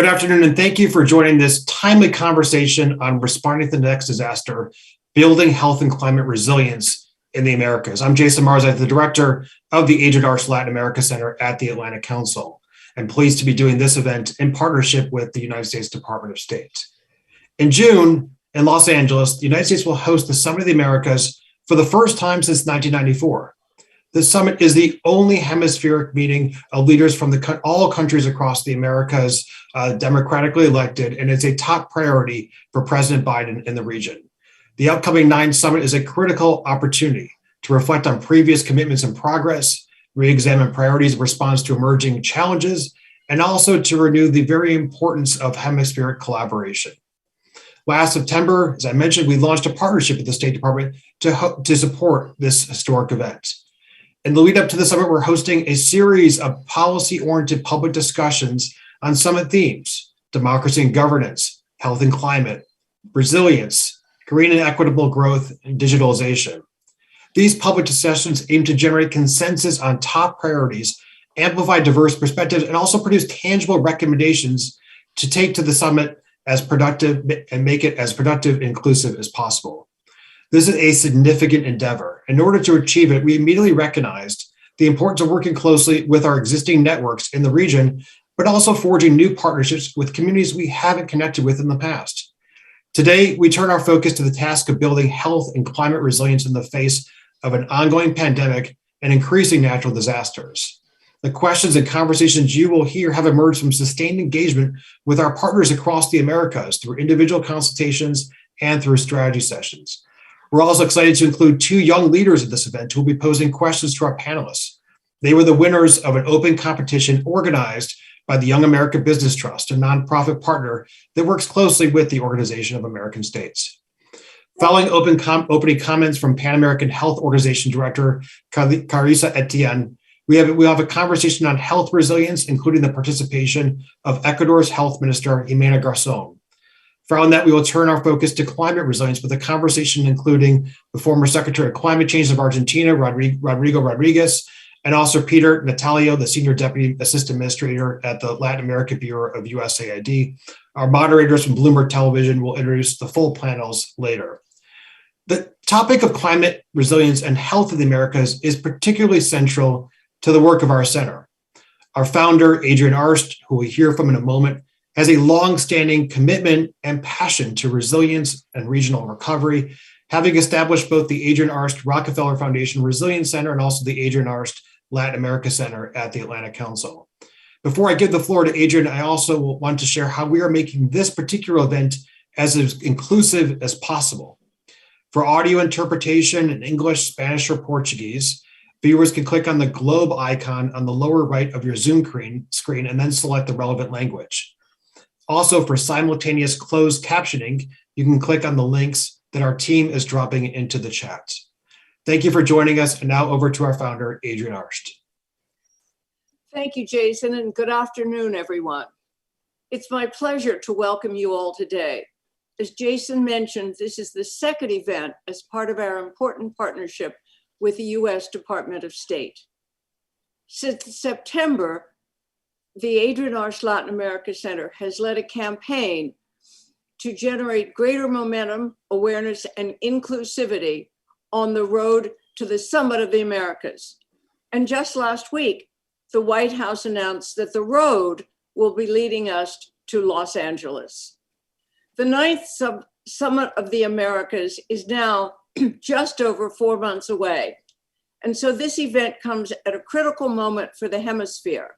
Good afternoon, and thank you for joining this timely conversation on responding to the next disaster, building health and climate resilience in the Americas. I'm Jason Mars, I'm the director of the Adrian Arch Latin America Center at the Atlantic Council. I'm pleased to be doing this event in partnership with the United States Department of State. In June, in Los Angeles, the United States will host the Summit of the Americas for the first time since 1994. This summit is the only hemispheric meeting of leaders from all countries across the Americas, democratically elected, and it's a top priority for President Biden in the region. The upcoming 9th summit is a critical opportunity to reflect on previous commitments and progress, re-examine priorities in response to emerging challenges, and also to renew the very importance of hemispheric collaboration. Last September, as I mentioned, we launched a partnership with the State Department to support this historic event. In the lead up to the summit, we're hosting a series of policy-oriented public discussions on summit themes: democracy and governance, health and climate, resilience, green and equitable growth, and digitalization. These public discussions aim to generate consensus on top priorities, amplify diverse perspectives, and also produce tangible recommendations to take to the summit as productive and make it as productive and inclusive as possible. This is a significant endeavor. In order to achieve it, we immediately recognized the importance of working closely with our existing networks in the region, but also forging new partnerships with communities we haven't connected with in the past. Today, we turn our focus to the task of building health and climate resilience in the face of an ongoing pandemic and increasing natural disasters. The questions and conversations you will hear have emerged from sustained engagement with our partners across the Americas through individual consultations and through strategy sessions. We're also excited to include 2 young leaders at this event who will be posing questions to our panelists. They were the winners of an open competition organized by the Young America Business Trust, a nonprofit partner that works closely with the Organization of American States. Following opening comments from Pan American Health Organization Director Carissa Etienne, we'll have a conversation on health resilience, including the participation of Ecuador's Health Minister, Jimena Garzón. Following that, we will turn our focus to climate resilience with a conversation including the former Secretary of Climate Change of Argentina, Rodrigo Rodriguez, and also Peter Natalio, the Senior Deputy Assistant Administrator at the Latin America Bureau of USAID. Our moderators from Bloomberg Television will introduce the full panels later. The topic of climate resilience and health of the Americas is particularly central to the work of our center. Our founder, Adrian Arch, who we'll hear from in a moment, has a long-standing commitment and passion to resilience and regional recovery, having established both the Adrian Arch Rockefeller Foundation Resilience Center and also the Adrian Arch Latin America Center at the Atlantic Council. Before I give the floor to Adrian, I also want to share how we are making this particular event as inclusive as possible. For audio interpretation in English, Spanish, or Portuguese, viewers can click on the globe icon on the lower right of your Zoom screen and then select the relevant language. Also, for simultaneous closed captioning, you can click on the links that our team is dropping into the chat. Thank you for joining us, and now over to our founder, Adrian Arch. Thank you, Jason, and good afternoon, everyone. It's my pleasure to welcome you all today. As Jason mentioned, this is the second event as part of our important partnership with the U.S. Department of State. Since September, the Adrian Arch Latin America Center has led a campaign to generate greater momentum, awareness, and inclusivity on the road to the Summit of the Americas. And just last week, the White House announced that the road will be leading us to Los Angeles. The 9th Summit of the Americas is now just over 4 months away. And so this event comes at a critical moment for the hemisphere.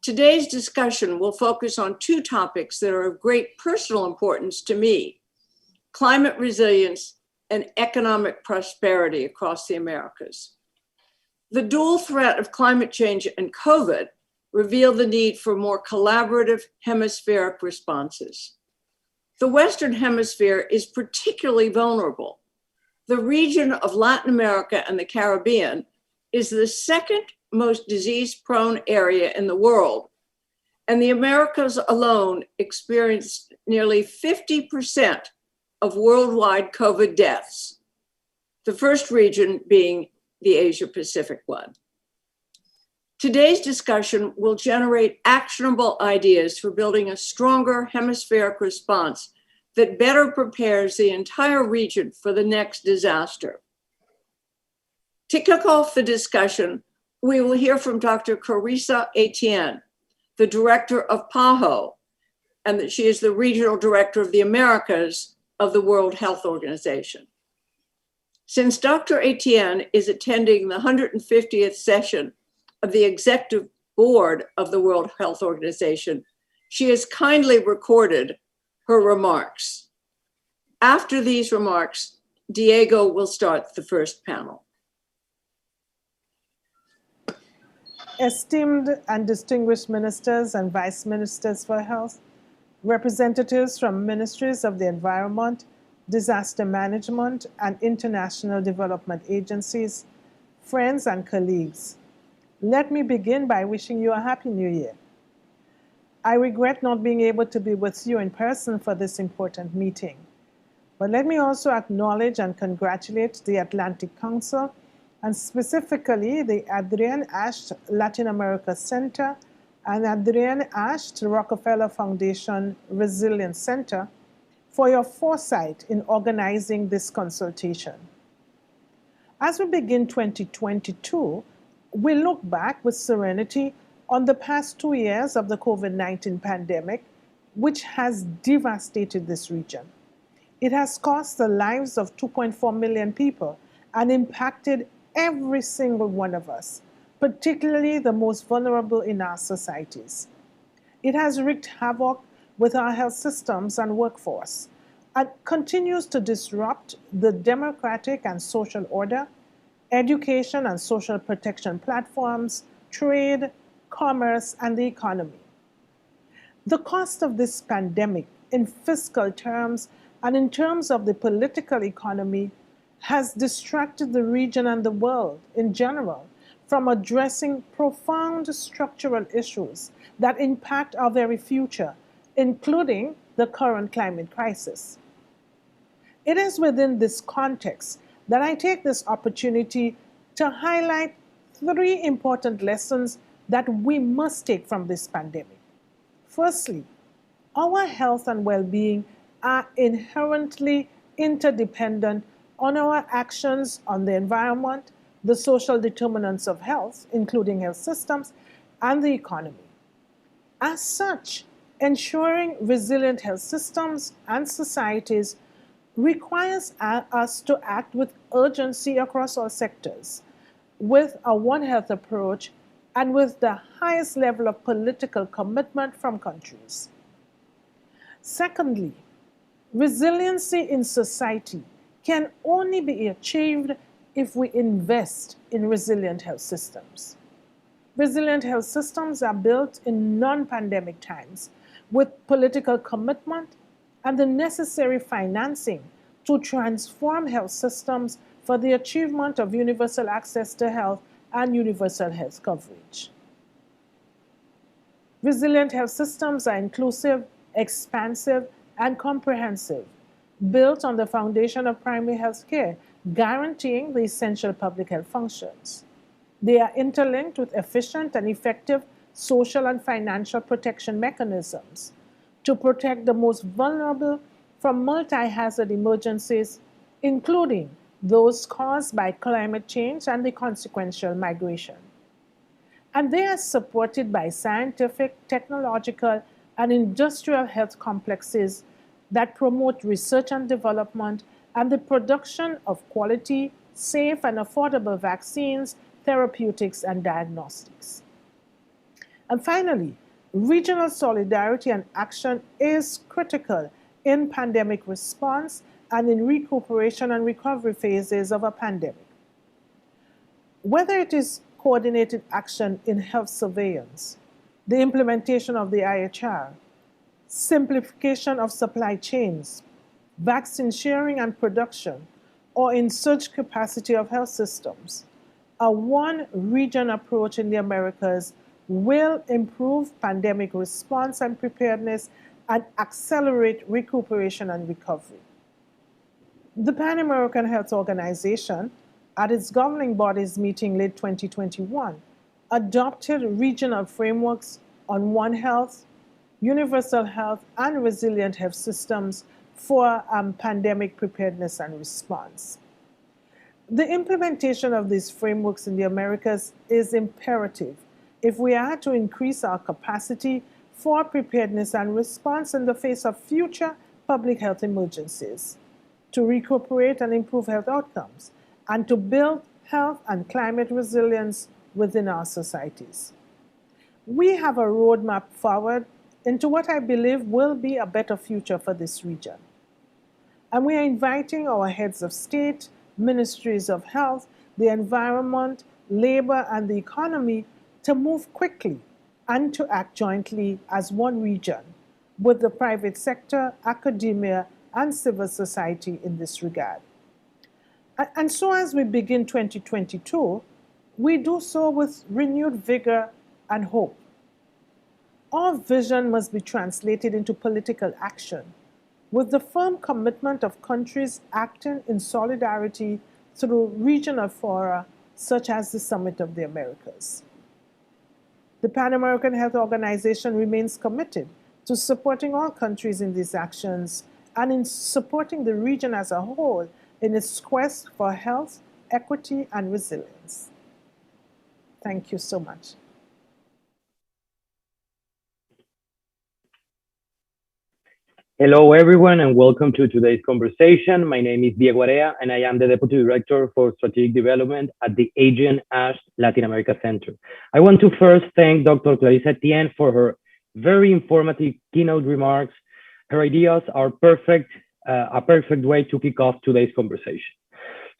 Today's discussion will focus on 2 topics that are of great personal importance to me: climate resilience and economic prosperity across the Americas. The dual threat of climate change and COVID reveal the need for more collaborative hemispheric responses. The Western Hemisphere is particularly vulnerable. The region of Latin America and the Caribbean is the second most disease-prone area in the world, and the Americas alone experienced nearly 50% of worldwide COVID deaths, the first region being the Asia Pacific one. Today's discussion will generate actionable ideas for building a stronger hemispheric response that better prepares the entire region for the next disaster. To kick off the discussion, we will hear from Dr. Carissa Etienne, the director of PAHO, and that she is the regional director of the Americas of the World Health Organization. Since Dr. Etienne is attending the 150th session of the executive board of the World Health Organization, she has kindly recorded her remarks. After these remarks, Diego will start the first panel. Esteemed and distinguished ministers and vice ministers for health, representatives from ministries of the environment, disaster management, and international development agencies, friends and colleagues, let me begin by wishing you a happy new year. I regret not being able to be with you in person for this important meeting, but let me also acknowledge and congratulate the Atlantic Council and specifically the Adrienne Ash Latin America Center and Adrienne Ash Rockefeller Foundation Resilience Center for your foresight in organizing this consultation. As we begin 2022, we look back with serenity on the past 2 years of the COVID-19 pandemic, which has devastated this region. It has cost the lives of 2.4 million people and impacted every single one of us, particularly the most vulnerable in our societies. It has wreaked havoc with our health systems and workforce and continues to disrupt the democratic and social order, education and social protection platforms, trade, commerce, and the economy. The cost of this pandemic in fiscal terms and in terms of the political economy has distracted the region and the world in general from addressing profound structural issues that impact our very future, including the current climate crisis. It is within this context that I take this opportunity to highlight 3 important lessons that we must take from this pandemic. Firstly, our health and well-being are inherently interdependent on our actions on the environment, the social determinants of health, including health systems, and the economy. As such, ensuring resilient health systems and societies requires us to act with urgency across all sectors, with a One Health approach and with the highest level of political commitment from countries. Secondly, resiliency in society can only be achieved if we invest in resilient health systems. Resilient health systems are built in non-pandemic times with political commitment and the necessary financing to transform health systems for the achievement of universal access to health and universal health coverage. Resilient health systems are inclusive, expansive, and comprehensive, built on the foundation of primary health care, guaranteeing the essential public health functions. They are interlinked with efficient and effective social and financial protection mechanisms to protect the most vulnerable from multi-hazard emergencies, including those caused by climate change and the consequential migration. And they are supported by scientific, technological, and industrial health complexes that promote research and development and the production of quality, safe, and affordable vaccines, therapeutics, and diagnostics. And finally, regional solidarity and action is critical in pandemic response and in recuperation and recovery phases of a pandemic. Whether it is coordinated action in health surveillance, the implementation of the IHR, simplification of supply chains, vaccine sharing and production, or in surge capacity of health systems, a one-region approach in the Americas will improve pandemic response and preparedness and accelerate recuperation and recovery. The Pan American Health Organization, at its governing bodies meeting late 2021, adopted regional frameworks on One Health, universal health, and resilient health systems for pandemic preparedness and response. The implementation of these frameworks in the Americas is imperative if we are to increase our capacity for preparedness and response in the face of future public health emergencies, to recuperate and improve health outcomes, and to build health and climate resilience within our societies. We have a roadmap forward into what I believe will be a better future for this region. And we are inviting our heads of state, ministries of health, the environment, labor, and the economy to move quickly and to act jointly as one region with the private sector, academia, and civil society in this regard. And so as we begin 2022, we do so with renewed vigor and hope. Our vision must be translated into political action with the firm commitment of countries acting in solidarity through regional fora such as the Summit of the Americas. The Pan American Health Organization remains committed to supporting all countries in these actions and in supporting the region as a whole in its quest for health, equity, and resilience. Thank you so much. Hello, everyone, and welcome to today's conversation. My name is Diego Area, and I am the Deputy Director for Strategic Development at the Agent Ash Latin America Center. I want to first thank Dr. Clarissa Tien for her very informative keynote remarks. Her ideas are a perfect way to kick off today's conversation.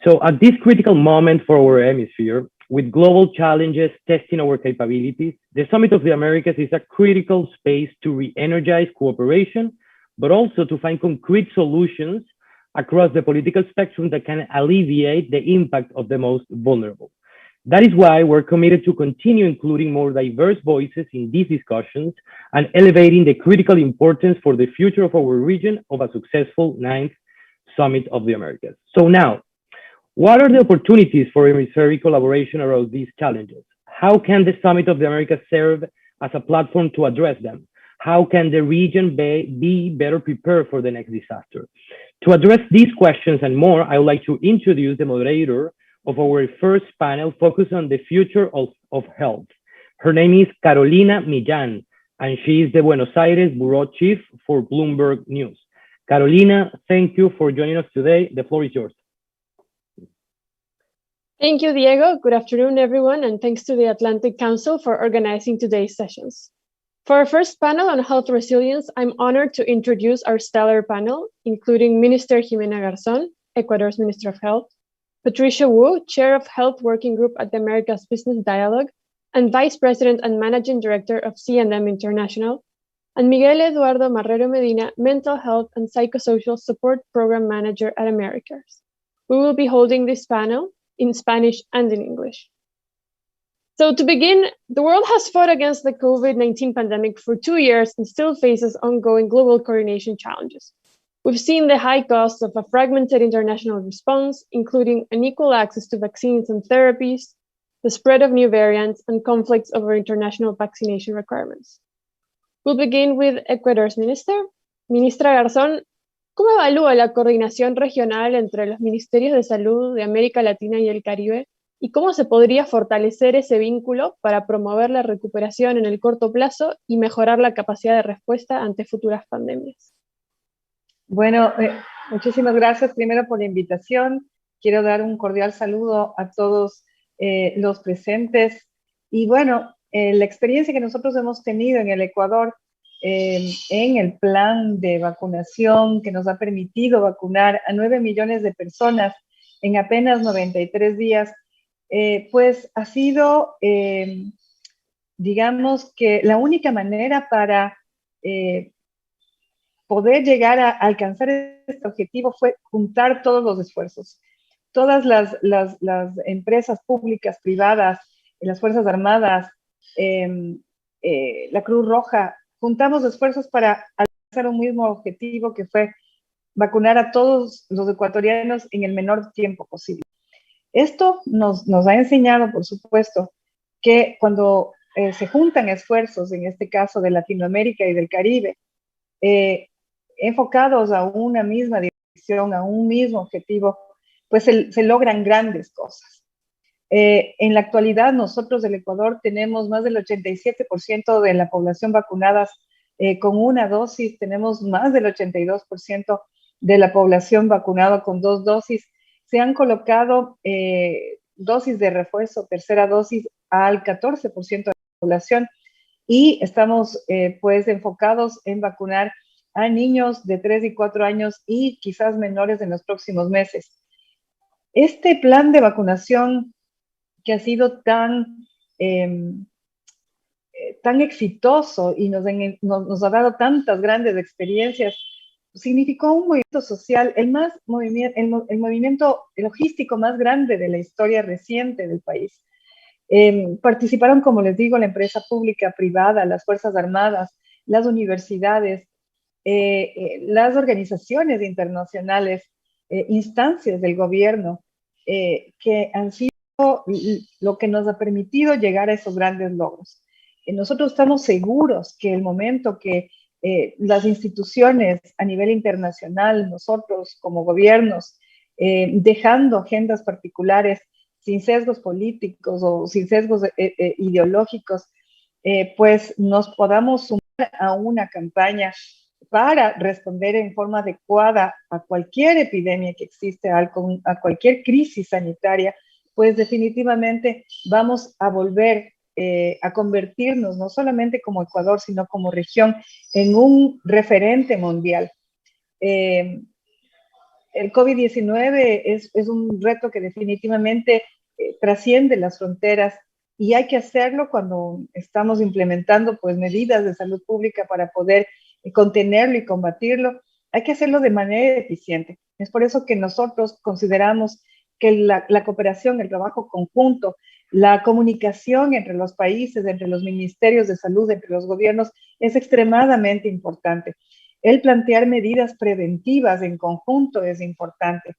So at this critical moment for our hemisphere, with global challenges testing our capabilities, the Summit of the Americas is a critical space to re-energize cooperation, but also to find concrete solutions across the political spectrum that can alleviate the impact of the most vulnerable. That is why we're committed to continue including more diverse voices in these discussions and elevating the critical importance for the future of our region of a successful 9th Summit of the Americas. So now, what are the opportunities for hemispheric collaboration around these challenges? How can the Summit of the Americas serve as a platform to address them? How can the region be better prepared for the next disaster? To address these questions and more, I would like to introduce the moderator of our first panel focused on the future of health. Her name is Carolina Millán, and she is the Buenos Aires Bureau Chief for Bloomberg News. Carolina, thank you for joining us today. The floor is yours. Thank you, Diego. Good afternoon, everyone, and thanks to the Atlantic Council for organizing today's sessions. For our first panel on health resilience, I'm honored to introduce our stellar panel, including Minister Jimena Garzón, Ecuador's Minister of Health, Patricia Wu, Chair of Health Working Group at the Americas Business Dialogue, and Vice President and Managing Director of C&M International, and Miguel Eduardo Marrero-Medina, Mental Health and Psychosocial Support Program Manager at Americas. We will be holding this panel in Spanish and in English. So to begin, the world has fought against the COVID-19 pandemic for 2 years and still faces ongoing global coordination challenges. We've seen the high costs of a fragmented international response, including unequal access to vaccines and therapies, the spread of new variants, and conflicts over international vaccination requirements. We'll begin with Ecuador's Minister. Ministra Garzón, ¿cómo evalúa la coordinación regional entre los ministerios de salud de América Latina y el Caribe? ¿Y cómo se podría fortalecer ese vínculo para promover la recuperación en el corto plazo y mejorar la capacidad de respuesta ante futuras pandemias? Bueno, muchísimas gracias primero por la invitación. Quiero dar un cordial saludo a todos los presentes. Y bueno, la experiencia que nosotros hemos tenido en el Ecuador en el plan de vacunación que nos ha permitido vacunar a 9 millones de personas en apenas 93 días, pues ha sido, digamos que la única manera para poder llegar a alcanzar este objetivo fue juntar todos los esfuerzos. Todas las empresas públicas, privadas, las Fuerzas Armadas, la Cruz Roja, juntamos esfuerzos para alcanzar un mismo objetivo que fue vacunar a todos los ecuatorianos en el menor tiempo posible. Esto nos ha enseñado, por supuesto, que cuando se juntan esfuerzos, en este caso de Latinoamérica y del Caribe, enfocados a una misma dirección, a un mismo objetivo, pues se logran grandes cosas. En la actualidad, nosotros del Ecuador tenemos más del 87% de la población vacunadas con una dosis, tenemos más del 82% de la población vacunada con 2 dosis. Se han colocado dosis de refuerzo, tercera dosis, al 14% de la población y estamos pues enfocados en vacunar a niños de 3 y 4 años y quizás menores en los próximos meses. Este plan de vacunación que ha sido tan exitoso y nos ha dado tantas grandes experiencias, significó un movimiento social, el movimiento logístico más grande de la historia reciente del país. Participaron, como les digo, la empresa pública, privada, las Fuerzas Armadas, las universidades, las organizaciones internacionales, instancias del gobierno, que han sido lo que nos ha permitido llegar a esos grandes logros. Nosotros estamos seguros que el momento que las instituciones a nivel internacional, nosotros como gobiernos, dejando agendas particulares sin sesgos políticos o sin sesgos ideológicos, pues nos podamos sumar a una campaña para responder en forma adecuada a cualquier epidemia que existe, a cualquier crisis sanitaria, pues definitivamente vamos a volver a convertirnos, no solamente como Ecuador, sino como región, en un referente mundial. El COVID-19 es un reto que definitivamente trasciende las fronteras y hay que hacerlo cuando estamos implementando pues medidas de salud pública para poder contenerlo y combatirlo. Hay que hacerlo de manera eficiente. Es por eso que nosotros consideramos que la cooperación, el trabajo conjunto, la comunicación entre los países, entre los ministerios de salud, entre los gobiernos, es extremadamente importante. El plantear medidas preventivas en conjunto es importante.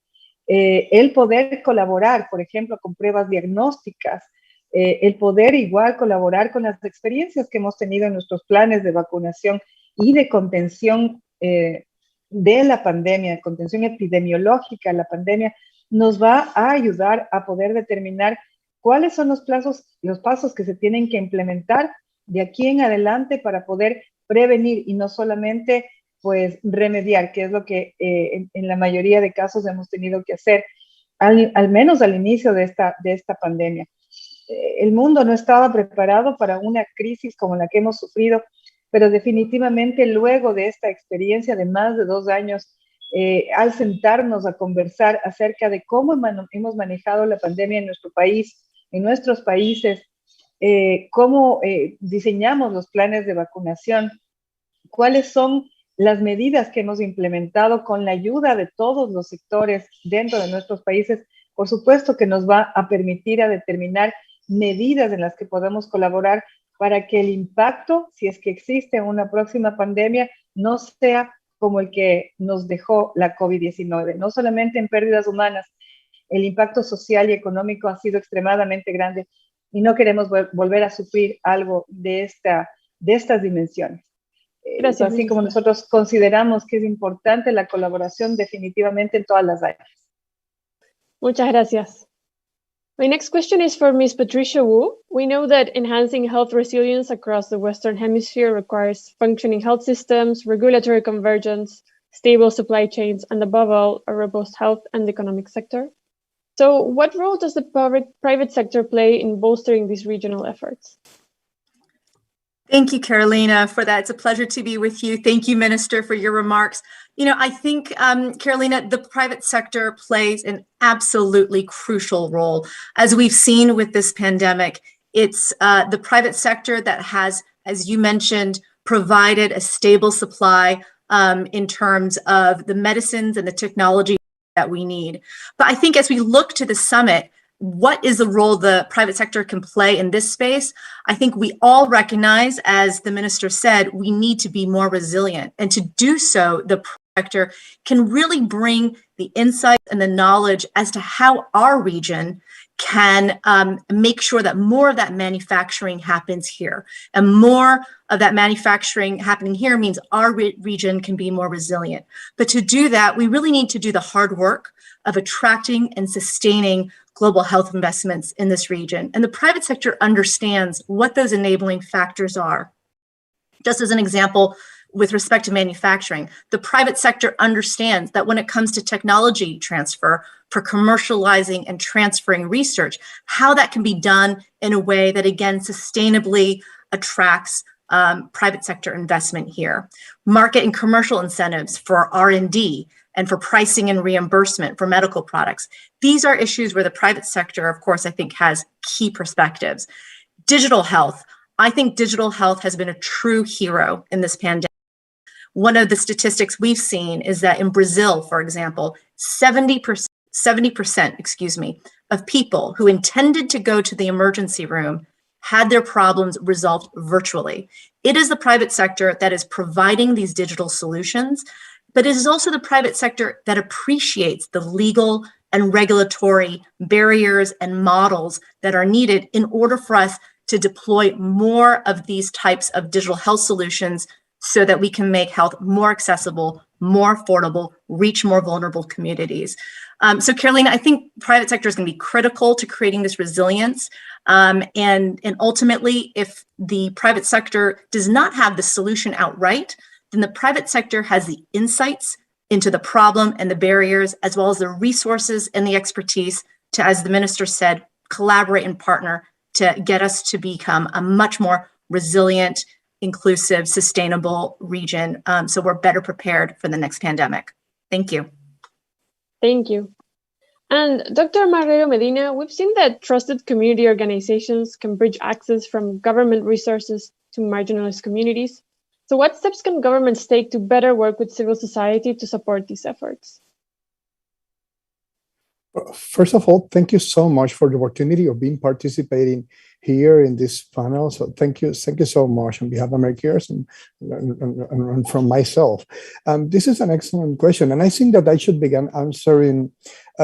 El poder colaborar, por ejemplo, con pruebas diagnósticas, el poder igual colaborar con las experiencias que hemos tenido en nuestros planes de vacunación y de contención de la pandemia, contención epidemiológica de la pandemia, nos va a ayudar a poder determinar cuáles son los pasos que se tienen que implementar de aquí en adelante para poder prevenir y no solamente pues remediar, que es lo que en la mayoría de casos hemos tenido que hacer, al menos al inicio de esta pandemia. El mundo no estaba preparado para una crisis como la que hemos sufrido, pero definitivamente luego de esta experiencia de más de 2 años, al sentarnos a conversar acerca de cómo hemos manejado la pandemia en nuestro país, en nuestros países, cómo diseñamos los planes de vacunación, cuáles son las medidas que hemos implementado con la ayuda de todos los sectores dentro de nuestros países, por supuesto que nos va a permitir a determinar medidas en las que podemos colaborar para que el impacto, si es que existe una próxima pandemia, no sea como el que nos dejó la COVID-19, no solamente en pérdidas humanas, el impacto social y económico ha sido extremadamente grande y no queremos volver a sufrir algo de estas dimensiones. Gracias, así como nosotros consideramos que es importante la colaboración definitivamente en todas las áreas. Muchas gracias. My next question is for Ms. Patricia Wu. We know that enhancing health resilience across the Western Hemisphere requires functioning health systems, regulatory convergence, stable supply chains, and above all, a robust health and economic sector. So what role does the private sector play in bolstering these regional efforts? Thank you, Carolina, for that. It's a pleasure to be with you. Thank you, Minister, for your remarks. You know, I think, Carolina, the private sector plays an absolutely crucial role. As we've seen with this pandemic, it's the private sector that has, as you mentioned, provided a stable supply in terms of the medicines and the technology that we need. But I think as we look to the summit, what is the role the private sector can play in this space? I think we all recognize, as the minister said, we need to be more resilient. And to do so, the sector can really bring the insight and the knowledge as to how our region can make sure that more of that manufacturing happens here. And more of that manufacturing happening here means our region can be more resilient. But to do that, we really need to do the hard work of attracting and sustaining global health investments in this region. And the private sector understands what those enabling factors are. Just as an example, with respect to manufacturing, the private sector understands that when it comes to technology transfer for commercializing and transferring research, how that can be done in a way that, again, sustainably attracts private sector investment here. Market and commercial incentives for R&D and for pricing and reimbursement for medical products. These are issues where the private sector, of course, I think has key perspectives. Digital health. I think digital health has been a true hero in this pandemic. One of the statistics we've seen is that in Brazil, for example, 70% of people who intended to go to the emergency room had their problems resolved virtually. It is the private sector that is providing these digital solutions, but it is also the private sector that appreciates the legal and regulatory barriers and models that are needed in order for us to deploy more of these types of digital health solutions so that we can make health more accessible, more affordable, reach more vulnerable communities. So Carolina, I think private sector is going to be critical to creating this resilience. And ultimately, if the private sector does not have the solution outright, then the private sector has the insights into the problem and the barriers, as well as the resources and the expertise to, as the minister said, collaborate and partner to get us to become a much more resilient, inclusive, sustainable region, so we're better prepared for the next pandemic. Thank you. Thank you. And Dr. Marrero-Medina, we've seen that trusted community organizations can bridge access from government resources to marginalized communities. So what steps can governments take to better work with civil society to support these efforts? First of all, thank you so much for the opportunity of participating here in this panel. So thank you so much on behalf of Americares and from myself. This is an excellent question, and I think that I should begin answering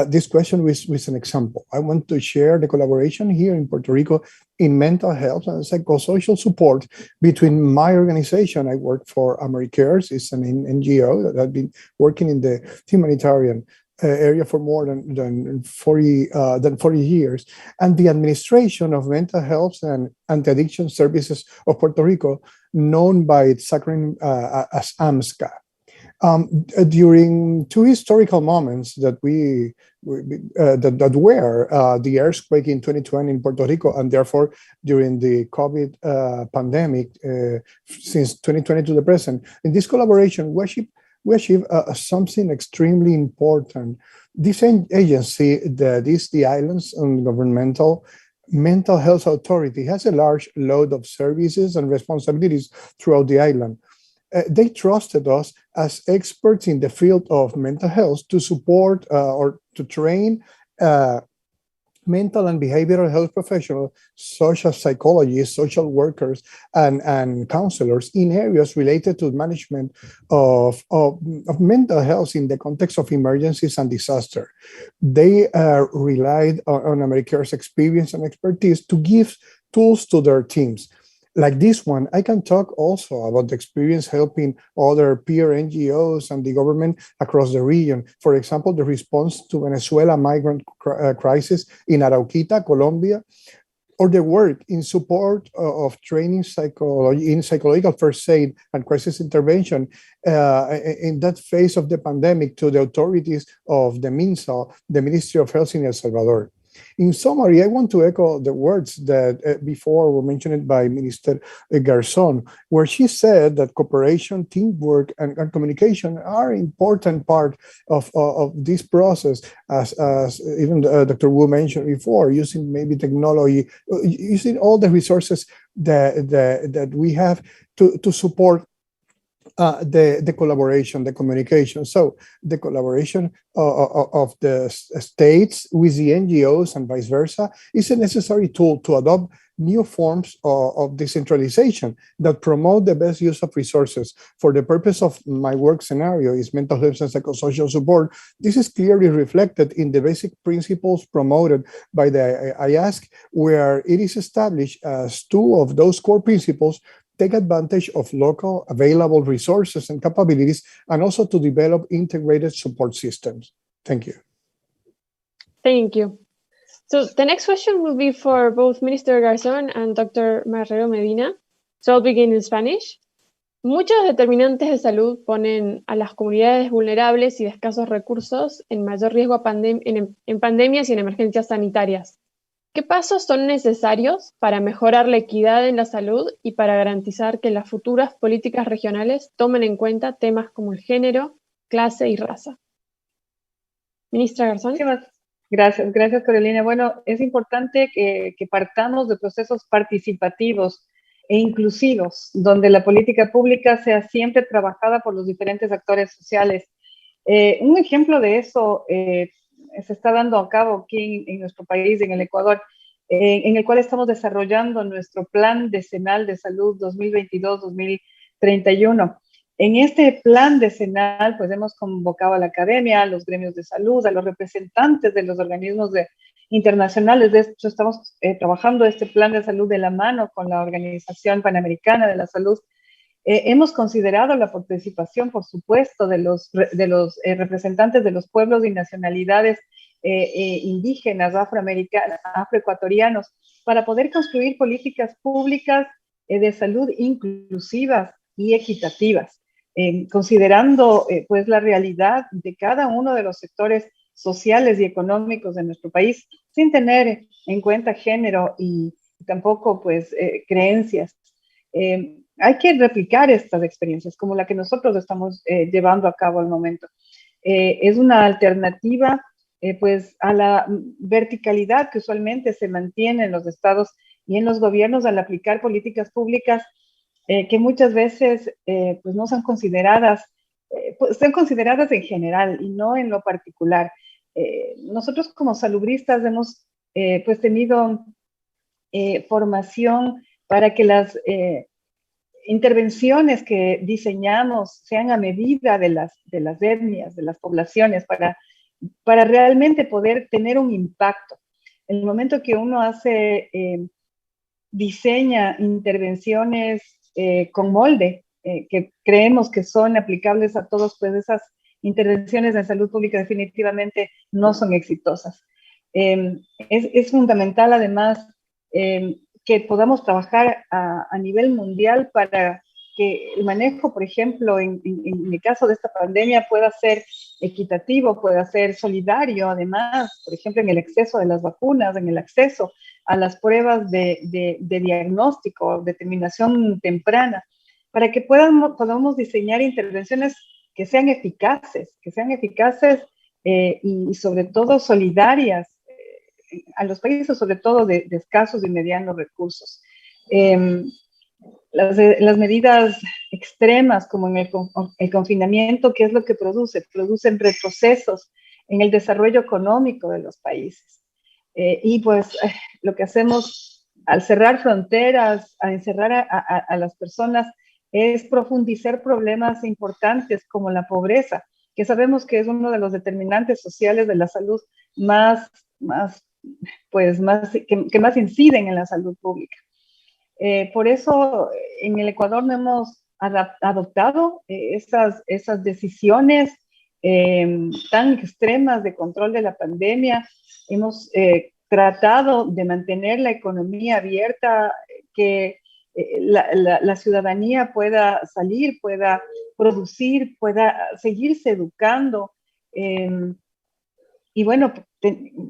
this question with an example. I want to share the collaboration here in Puerto Rico in mental health and psychosocial support between my organization. I work for Americares. It's an NGO that has been working in the humanitarian area for more than 40 years, and the administration of mental health and anti-addiction services of Puerto Rico, known by its acronym as AMSCA. During two historical moments that were the earthquake in 2020 in Puerto Rico, and therefore during the COVID pandemic since 2020 to the present, in this collaboration, we achieve something extremely important. This agency, that is the Islands Governmental Mental Health Authority, has a large load of services and responsibilities throughout the island. They trusted us as experts in the field of mental health to support or to train mental and behavioral health professionals, such as psychologists, social workers, and counselors in areas related to management of mental health in the context of emergencies and disaster. They relied on Americare's experience and expertise to give tools to their teams. Like this one, I can talk also about the experience helping other peer NGOs and the government across the region. For example, the response to Venezuela migrant crisis in Arauquita, Colombia, or the work in support of training in psychological first aid and crisis intervention in that phase of the pandemic to the authorities of the MINSA, the Ministry of Health in El Salvador. In summary, I want to echo the words that before were mentioned by Minister Garzón, where she said that cooperation, teamwork, and communication are an important part of this process, as even Dr. Wu mentioned before, using maybe technology, using all the resources that we have to support the collaboration, the communication. So the collaboration of the states with the NGOs and vice versa is a necessary tool to adopt new forms of decentralization that promote the best use of resources. For the purpose of my work scenario is mental health and psychosocial support. This is clearly reflected in the basic principles promoted by the IASC, where it is established as two of those core principles take advantage of local available resources and capabilities, and also to develop integrated support systems. Thank you. Thank you. So the next question will be for both Minister Garzón and Dr. Marrero-Medina. So I'll begin in Spanish. Muchos determinantes de salud ponen a las comunidades vulnerables y de escasos recursos en mayor riesgo en pandemias y en emergencias sanitarias. ¿Qué pasos son necesarios para mejorar la equidad en la salud y para garantizar que las futuras políticas regionales tomen en cuenta temas como el género, clase y raza? Ministra Garzón. Gracias Carolina. Bueno, es importante que partamos de procesos participativos e inclusivos, donde la política pública sea siempre trabajada por los diferentes actores sociales. Un ejemplo de eso se está dando a cabo aquí en nuestro país, en el Ecuador, en el cual estamos desarrollando nuestro Plan Decenal de Salud 2022-2031. En este plan decenal, pues hemos convocado a la academia, a los gremios de salud, a los representantes de los organismos internacionales. De hecho, estamos trabajando este plan de salud de la mano con la Organización Panamericana de la Salud. Hemos considerado la participación, por supuesto, de los representantes de los pueblos y nacionalidades indígenas, afroamericanos, afroecuatorianos, para poder construir políticas públicas de salud inclusivas y equitativas, considerando pues la realidad de cada uno de los sectores sociales y económicos de nuestro país, sin tener en cuenta género y tampoco pues creencias. Hay que replicar estas experiencias como la que nosotros estamos llevando a cabo al momento. Es una alternativa pues a la verticalidad que usualmente se mantiene en los estados y en los gobiernos al aplicar políticas públicas que muchas veces pues no son consideradas, pues son consideradas en general y no en lo particular. Nosotros como salubristas hemos pues tenido formación para que las intervenciones que diseñamos sean a medida de las etnias, de las poblaciones, para realmente poder tener un impacto. En el momento que uno diseña intervenciones con molde, que creemos que son aplicables a todos, pues esas intervenciones en salud pública definitivamente no son exitosas. Es fundamental además que podamos trabajar a nivel mundial para que el manejo, por ejemplo, en el caso de esta pandemia pueda ser equitativo, pueda ser solidario, además, por ejemplo, en el acceso de las vacunas, en el acceso a las pruebas de diagnóstico, determinación temprana, para que podamos diseñar intervenciones que sean eficaces y sobre todo solidarias a los países, sobre todo de escasos y medianos recursos. Las medidas extremas, como en el confinamiento, ¿qué es lo que produce? Producen retrocesos en el desarrollo económico de los países. Y pues lo que hacemos al cerrar fronteras, a encerrar a las personas, es profundizar problemas importantes como la pobreza, que sabemos que es uno de los determinantes sociales de la salud que más inciden en la salud pública. Por eso en el Ecuador no hemos adoptado esas decisiones tan extremas de control de la pandemia. Hemos tratado de mantener la economía abierta, que la ciudadanía pueda salir, pueda producir, pueda seguirse educando. Y bueno,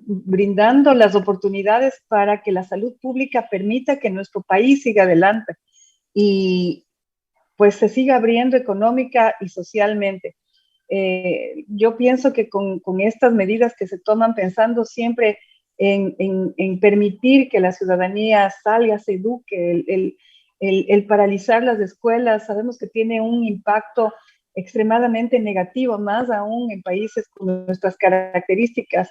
brindando las oportunidades para que la salud pública permita que nuestro país siga adelante y pues se siga abriendo económica y socialmente. Yo pienso que con estas medidas que se toman pensando siempre en permitir que la ciudadanía salga, se eduque, el paralizar las escuelas, sabemos que tiene un impacto extremadamente negativo, más aún en países con nuestras características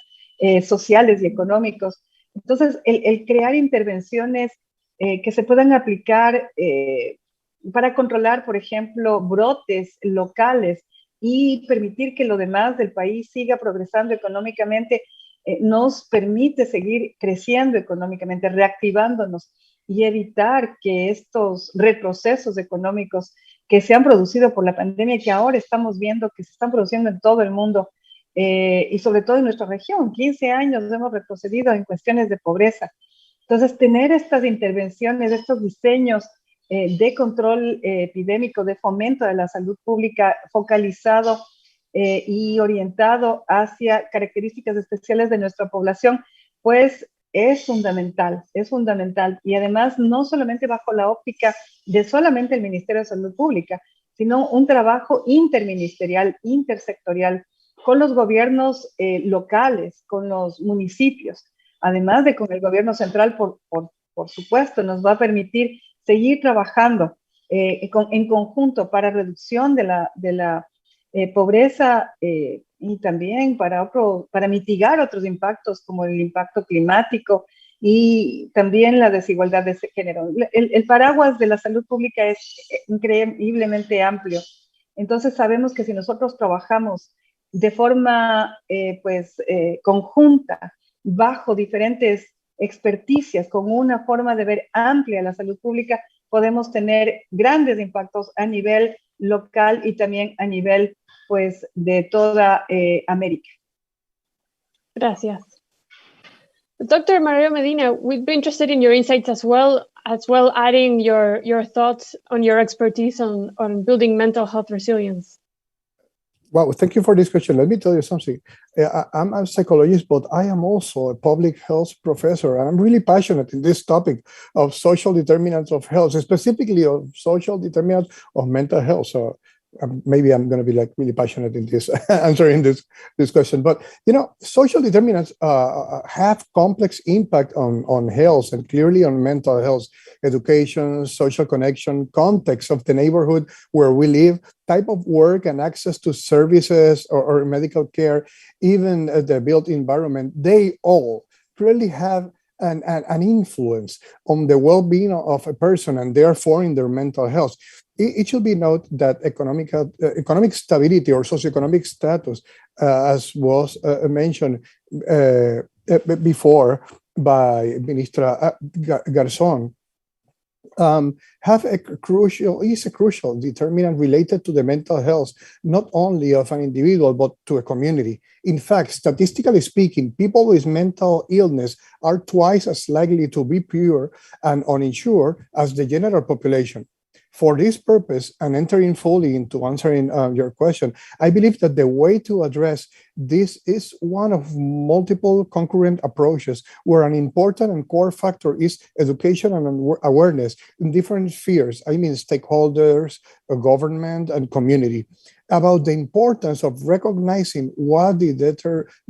sociales y económicos. Entonces, el crear intervenciones que se puedan aplicar para controlar, por ejemplo, brotes locales y permitir que lo demás del país siga progresando económicamente, nos permite seguir creciendo económicamente, reactivándonos y evitar que estos retrocesos económicos que se han producido por la pandemia y que ahora estamos viendo que se están produciendo en todo el mundo y sobre todo en nuestra región. 15 años hemos retrocedido en cuestiones de pobreza. Entonces, tener estas intervenciones, estos diseños de control epidémico, de fomento de la salud pública focalizado y orientado hacia características especiales de nuestra población, pues es fundamental, es fundamental. Y además, no solamente bajo la óptica de solamente el Ministerio de Salud Pública, sino un trabajo interministerial, intersectorial, con los gobiernos locales, con los municipios, además de con el gobierno central, por supuesto, nos va a permitir seguir trabajando en conjunto para reducción de la pobreza y también para mitigar otros impactos como el impacto climático y también la desigualdad de género. El paraguas de la salud pública es increíblemente amplio. Entonces sabemos que si nosotros trabajamos de forma conjunta, bajo diferentes experticias, con una forma de ver amplia la salud pública, podemos tener grandes impactos a nivel local y también a nivel pues de toda América. Gracias. Dr. Marrero-Medina, we'd be interested in your insights as well adding your thoughts on your expertise on building mental health resilience. Well, thank you for this question. Let me tell you something. I'm a psychologist, but I am also a public health professor. And I'm really passionate in this topic of social determinants of health, specifically of social determinants of mental health. So maybe I'm going to be really passionate in this answering this question. But, social determinants have complex impact on health and clearly on mental health, education, social connection, context of the neighborhood where we live, type of work and access to services or medical care, even the built environment. They all really have an influence on the well-being of a person and therefore in their mental health. It should be noted that economic stability or socioeconomic status, as was mentioned before by Ministra Garzón, is a crucial determinant related to the mental health, not only of an individual, but to a community. In fact, statistically speaking, people with mental illness are twice as likely to be poor and uninsured as the general population. For this purpose, and entering fully into answering your question, I believe that the way to address this is one of multiple concurrent approaches where an important and core factor is education and awareness in different spheres, stakeholders, government, and community, about the importance of recognizing what the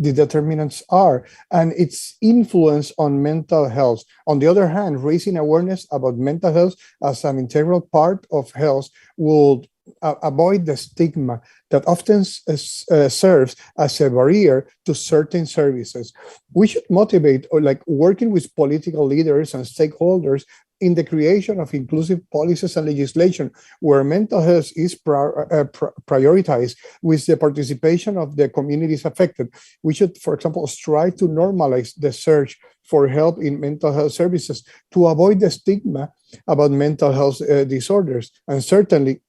determinants are and its influence on mental health. On the other hand, raising awareness about mental health as an integral part of health will avoid the stigma that often serves as a barrier to certain services. We should motivate working with political leaders and stakeholders in the creation of inclusive policies and legislation where mental health is prioritized with the participation of the communities affected. We should, for example, strive to normalize the search for help in mental health services to avoid the stigma about mental health disorders. And certainly,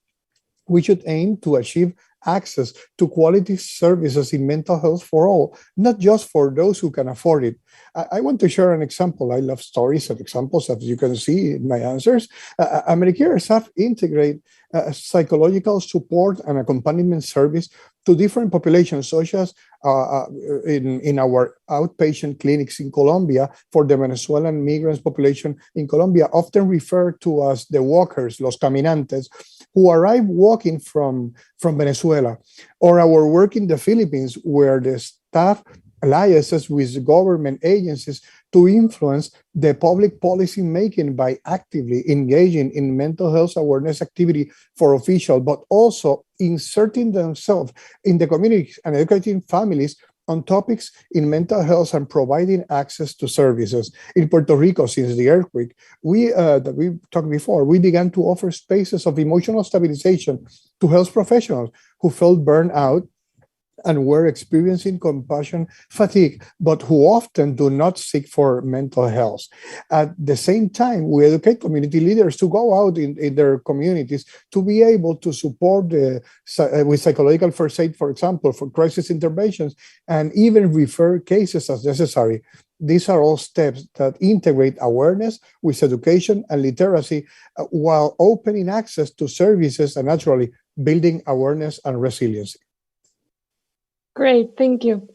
we should aim to achieve access to quality services in mental health for all, not just for those who can afford it. I want to share an example. I love stories and examples, as you can see in my answers. Americares have integrated psychological support and accompaniment service to different populations, such as in our outpatient clinics in Colombia for the Venezuelan migrants population in Colombia, often referred to as the walkers, los caminantes, who arrive walking from Venezuela, or our work in the Philippines, where the staff alliances with government agencies to influence the public policy making by actively engaging in mental health awareness activity for officials, but also inserting themselves in the communities and educating families on topics in mental health and providing access to services. In Puerto Rico, since the earthquake, that we talked before, we began to offer spaces of emotional stabilization to health professionals who felt burned out and were experiencing compassion fatigue, but who often do not seek for mental health. At the same time, we educate community leaders to go out in their communities to be able to support with psychological first aid, for example, for crisis interventions, and even refer cases as necessary. These are all steps that integrate awareness with education and literacy while opening access to services and naturally building awareness and resiliency. Great, thank you.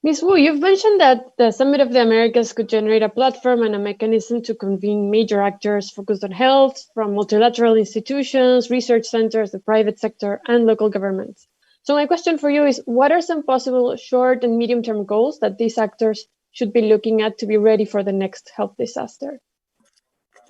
Ms. Wu, you've mentioned that the Summit of the Americas could generate a platform and a mechanism to convene major actors focused on health, from multilateral institutions, research centers, the private sector, and local governments. So my question for you is, what are some possible short and medium-term goals that these actors should be looking at to be ready for the next health disaster?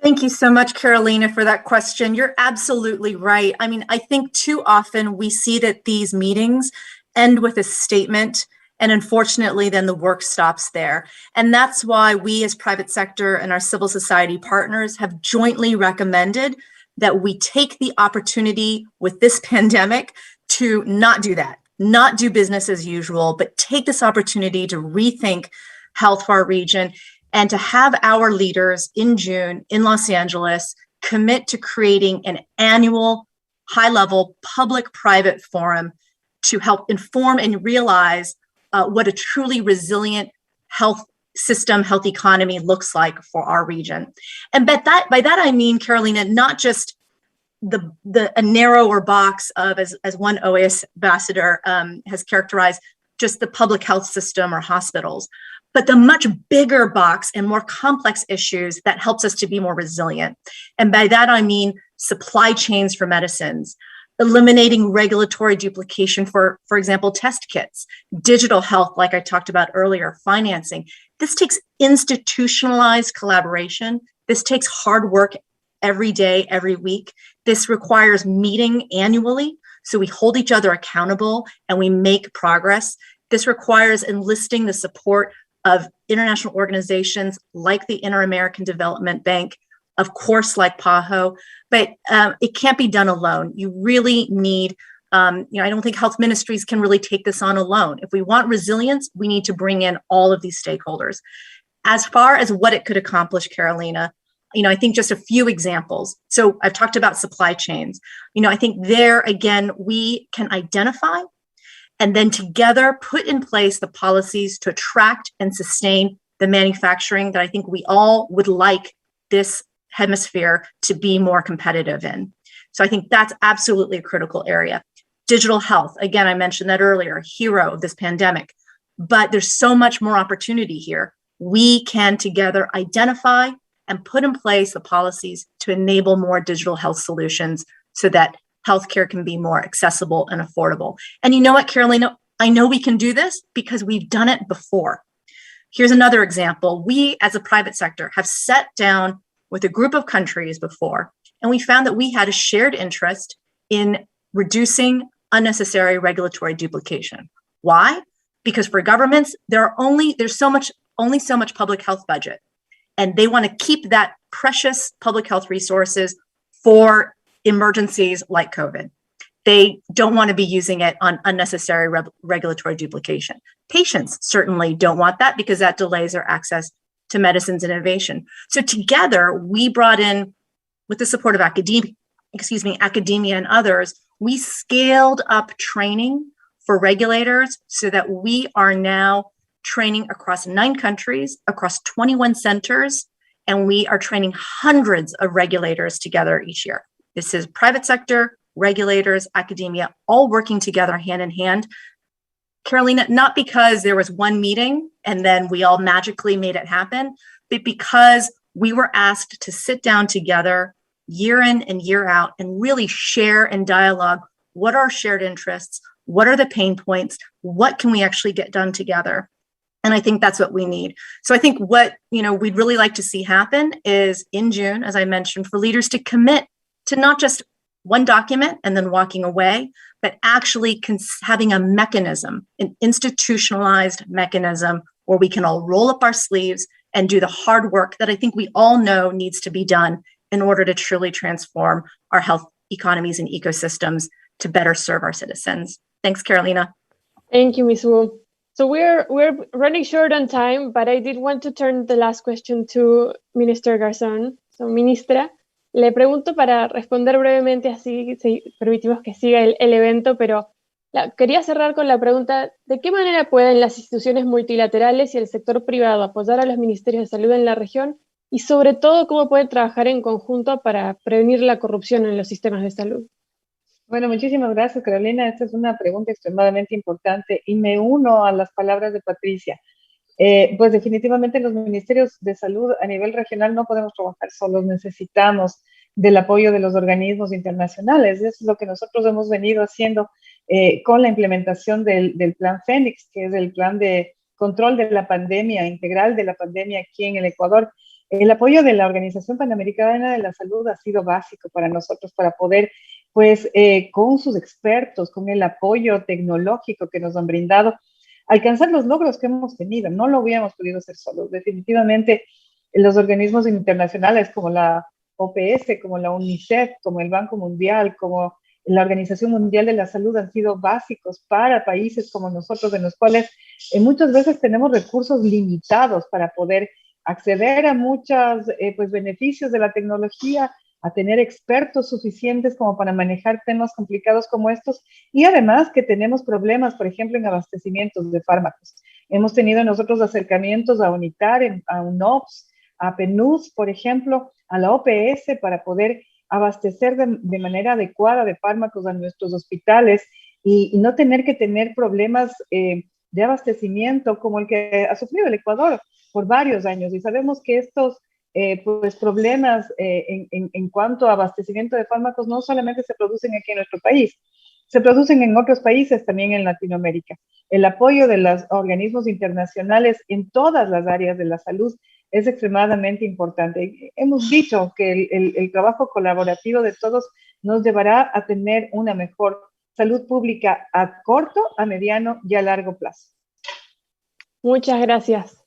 Thank you so much, Carolina, for that question. You're absolutely right. I mean, I think too often we see that these meetings end with a statement, and unfortunately, then the work stops there. And that's why we as private sector and our civil society partners have jointly recommended that we take the opportunity with this pandemic to not do that, not do business as usual, but take this opportunity to rethink health for our region and to have our leaders in June in Los Angeles commit to creating an annual high-level public-private forum to help inform and realize what a truly resilient health system, health economy looks like for our region. And by that I mean, Carolina, not just a narrower box of, as one OAS ambassador has characterized, just the public health system or hospitals, but the much bigger box and more complex issues that helps us to be more resilient. And by that I mean supply chains for medicines, eliminating regulatory duplication for example, test kits, digital health, like I talked about earlier, financing. This takes institutionalized collaboration. This takes hard work every day, every week. This requires meeting annually, so we hold each other accountable and we make progress. This requires enlisting the support of international organizations like the Inter-American Development Bank, of course, like PAHO, but it can't be done alone. You really need, I don't think health ministries can really take this on alone. If we want resilience, we need to bring in all of these stakeholders. As far as what it could accomplish, Carolina, I think just a few examples. So I've talked about supply chains. I think there, again, we can identify and then together put in place the policies to attract and sustain the manufacturing that I think we all would like this hemisphere to be more competitive in. So I think that's absolutely a critical area. Digital health, again, I mentioned that earlier, hero of this pandemic, but there's so much more opportunity here. We can together identify and put in place the policies to enable more digital health solutions so that healthcare can be more accessible and affordable. And you know what, Carolina, I know we can do this because we've done it before. Here's another example. We, as a private sector, have sat down with a group of countries before, and we found that we had a shared interest in reducing unnecessary regulatory duplication. Why? Because for governments, there's only so much public health budget, and they want to keep that precious public health resources for emergencies like COVID. They don't want to be using it on unnecessary regulatory duplication. Patients certainly don't want that because that delays their access to medicines and innovation. So together, we brought in, with the support of academia and others, we scaled up training for regulators so that we are now training across 9 countries, across 21 centers, and we are training hundreds of regulators together each year. This is private sector, regulators, academia, all working together hand in hand. Carolina, not because there was one meeting and then we all magically made it happen, but because we were asked to sit down together year in and year out and really share and dialogue what are our shared interests, what are the pain points, what can we actually get done together. And I think that's what we need. So I think what, we'd really like to see happen is in June, as I mentioned, for leaders to commit to not just one document and then walking away, but actually having a mechanism, an institutionalized mechanism where we can all roll up our sleeves and do the hard work that I think we all know needs to be done in order to truly transform our health economies and ecosystems to better serve our citizens. Thanks, Carolina. Thank you, Ms. Wu. So we're running short on time, but I did want to turn the last question to Minister Garzón. So, Ministra, le pregunto para responder brevemente, así permitimos que siga el evento, pero quería cerrar con la pregunta, ¿de qué manera pueden las instituciones multilaterales y el sector privado apoyar a los ministerios de salud en la región? Y sobre todo, ¿cómo pueden trabajar en conjunto para prevenir la corrupción en los sistemas de salud? Bueno, muchísimas gracias, Carolina. Esta es una pregunta extremadamente importante y me uno a las palabras de Patricia. Pues definitivamente los ministerios de salud a nivel regional no podemos trabajar solos, necesitamos del apoyo de los organismos internacionales. Eso es lo que nosotros hemos venido haciendo con la implementación del Plan Fénix, que es el plan de control de la pandemia, integral de la pandemia aquí en el Ecuador. El apoyo de la Organización Panamericana de la Salud ha sido básico para nosotros para poder, pues, con sus expertos, con el apoyo tecnológico que nos han brindado, alcanzar los logros que hemos tenido. No lo hubiéramos podido hacer solos. Definitivamente, los organismos internacionales como la OPS, como la UNICEF, como el Banco Mundial, como la Organización Mundial de la Salud han sido básicos para países como nosotros, en los cuales muchas veces tenemos recursos limitados para poder acceder a muchos pues, beneficios de la tecnología, a tener expertos suficientes como para manejar temas complicados como estos, y además que tenemos problemas, por ejemplo, en abastecimientos de fármacos. Hemos tenido nosotros acercamientos a UNITAR, a UNOPS, a PNUS, por ejemplo, a la OPS para poder abastecer de manera adecuada de fármacos a nuestros hospitales y no tener que tener problemas de abastecimiento como el que ha sufrido el Ecuador por varios años. Y sabemos que estos pues problemas en cuanto a abastecimiento de fármacos no solamente se producen aquí en nuestro país, se producen en otros países también en Latinoamérica. El apoyo de los organismos internacionales en todas las áreas de la salud es extremadamente importante. Hemos dicho que el trabajo colaborativo de todos nos llevará a tener una mejor salud pública a corto, a mediano y a largo plazo. Muchas gracias.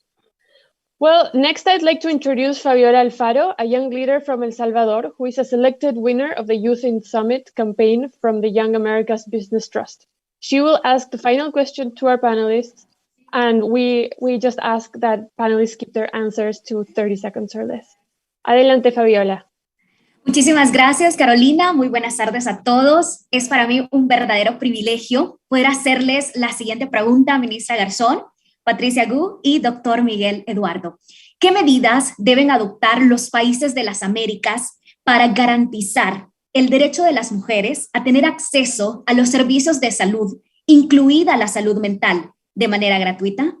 Well, next I'd like to introduce Fabio Alfaro, a young leader from El Salvador, who is a selected winner of the Youth in Summit campaign from the Young America's Business Trust. She will ask the final question to our panelists, and we just ask that panelists keep their answers to 30 seconds or less. Adelante, Fabiola. Muchísimas gracias, Carolina. Muy buenas tardes a todos. Es para mí un verdadero privilegio poder hacerles la siguiente pregunta, ministra Garzón, Patricia Gu y doctor Miguel Eduardo. ¿Qué medidas deben adoptar los países de las Américas para garantizar el derecho de las mujeres a tener acceso a los servicios de salud, incluida la salud mental, de manera gratuita?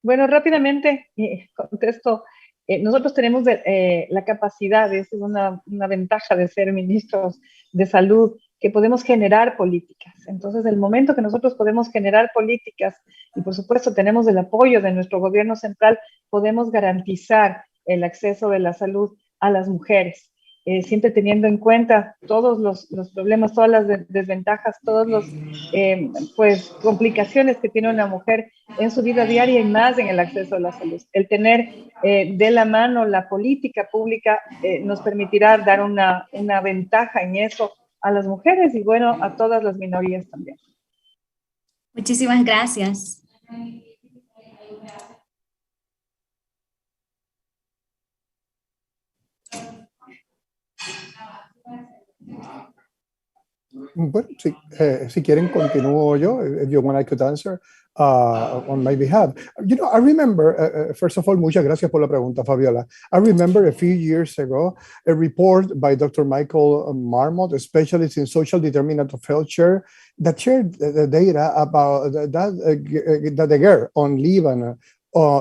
Bueno, rápidamente contesto. Nosotros tenemos la capacidad, esa es una ventaja de ser ministros de salud, que podemos generar políticas. Entonces, el momento que nosotros podemos generar políticas, y por supuesto tenemos el apoyo de nuestro gobierno central, podemos garantizar el acceso de la salud a las mujeres, siempre teniendo en cuenta todos los problemas, todas las desventajas, todas las pues, complicaciones que tiene una mujer en su vida diaria y más en el acceso a la salud. El tener de la mano la política pública nos permitirá dar una ventaja en eso a las mujeres y, bueno, a todas las minorías también. Muchísimas gracias. Bueno, si quieren, continúo yo. If you want, I could answer on my behalf. You know, I remember, first of all, muchas gracias por la pregunta, Fabiola. I remember a few years ago, a report by Dr. Michael Marmot, a specialist in social determinant of health care, that shared the data about that a girl on Lebanon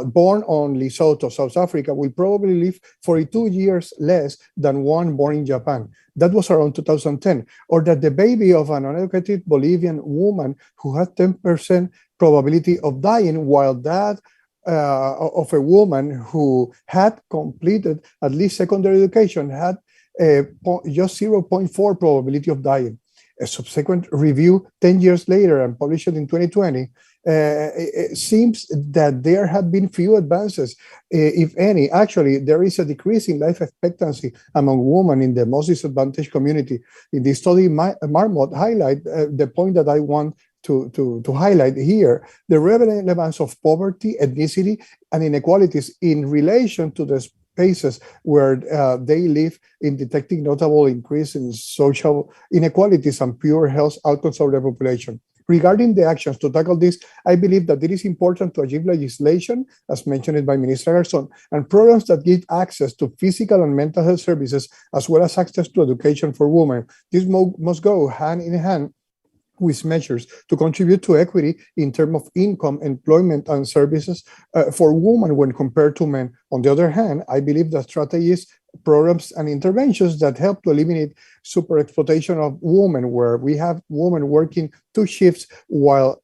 born on Lesotho, South Africa, will probably live 42 years less than one born in Japan. That was around 2010. Or that the baby of an uneducated Bolivian woman who had 10% probability of dying, while that of a woman who had completed at least secondary education had just 0.4 probability of dying. A subsequent review 10 years later and published in 2020 it seems that there have been few advances, if any. Actually, there is a decrease in life expectancy among women in the most disadvantaged community. In this study, Marmot highlight the point that I want to highlight here, the relevance of poverty, ethnicity, and inequalities in relation to the spaces where they live, in detecting notable increase in social inequalities and poor health outcomes of the population. Regarding the actions to tackle this, I believe that it is important to achieve legislation, as mentioned by Minister Garzón, and programs that give access to physical and mental health services, as well as access to education for women. This must go hand in hand with measures to contribute to equity in terms of income, employment, and services for women when compared to men. On the other hand, I believe that strategies, programs, and interventions that help to eliminate super exploitation of women, where we have women working 2 shifts while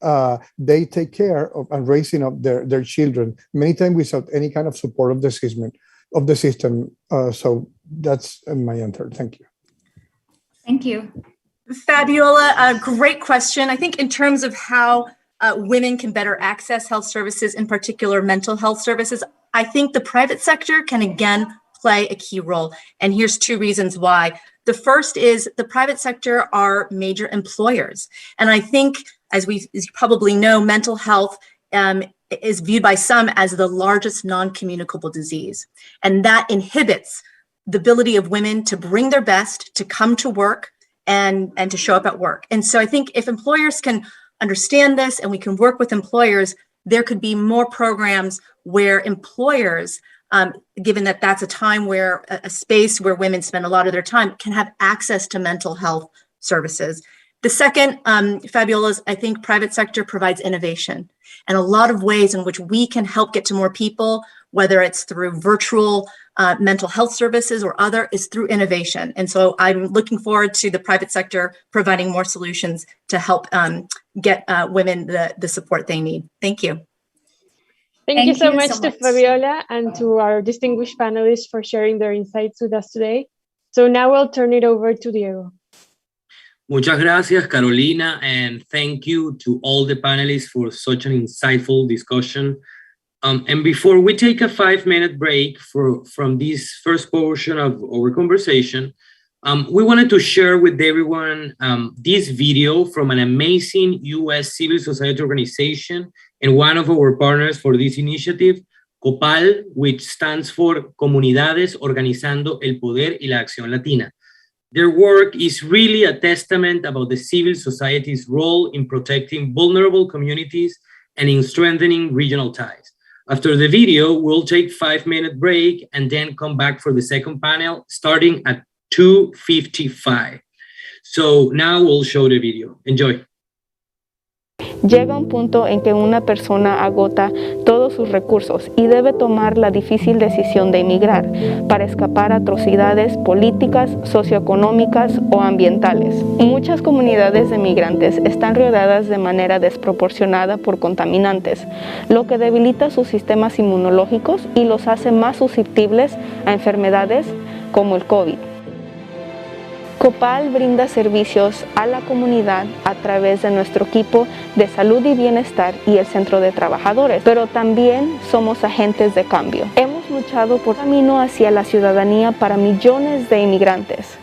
they take care of and raising up their children, many times without any kind of support of the system. So that's my answer. Thank you. Thank you. Fabiola, a great question. I think in terms of how women can better access health services, in particular mental health services, I think the private sector can again play a key role. And here's 2 reasons why. The first is the private sector are major employers. And I think, as you probably know, mental health is viewed by some as the largest non-communicable disease. And that inhibits the ability of women to bring their best, to come to work, and to show up at work. And so I think if employers can understand this and we can work with employers, there could be more programs where employers, given that that's a time where a space where women spend a lot of their time, can have access to mental health services. The second, Fabiola, I think private sector provides innovation and a lot of ways in which we can help get to more people, whether it's through virtual mental health services or other, is through innovation. And so I'm looking forward to the private sector providing more solutions to help get women the support they need. Thank you. Thank you so much to Fabiola and to our distinguished panelists for sharing their insights with us today. So now I'll turn it over to Diego. Muchas gracias, Carolina, and thank you to all the panelists for such an insightful discussion. And before we take a 5-minute break from this first portion of our conversation, we wanted to share with everyone this video from an amazing US civil society organization and one of our partners for this initiative, COPAL, which stands for Comunidades Organizando el Poder y la Acción Latina. Their work is really a testament about the civil society's role in protecting vulnerable communities and in strengthening regional ties. After the video, we'll take a 5-minute break and then come back for the second panel starting at 2:55. So now we'll show the video. Enjoy. Llega un punto en que una persona agota todos sus recursos y debe tomar la difícil decisión de emigrar para escapar a atrocidades políticas, socioeconómicas o ambientales. Muchas comunidades de migrantes están rodeadas de manera desproporcionada por contaminantes, lo que debilita sus sistemas inmunológicos y los hace más susceptibles a enfermedades como el COVID. COPAL brinda servicios a la comunidad a través de nuestro equipo de salud y bienestar y el centro de trabajadores, pero también somos agentes de cambio. Hemos luchado por un camino hacia la ciudadanía para millones de inmigrantes.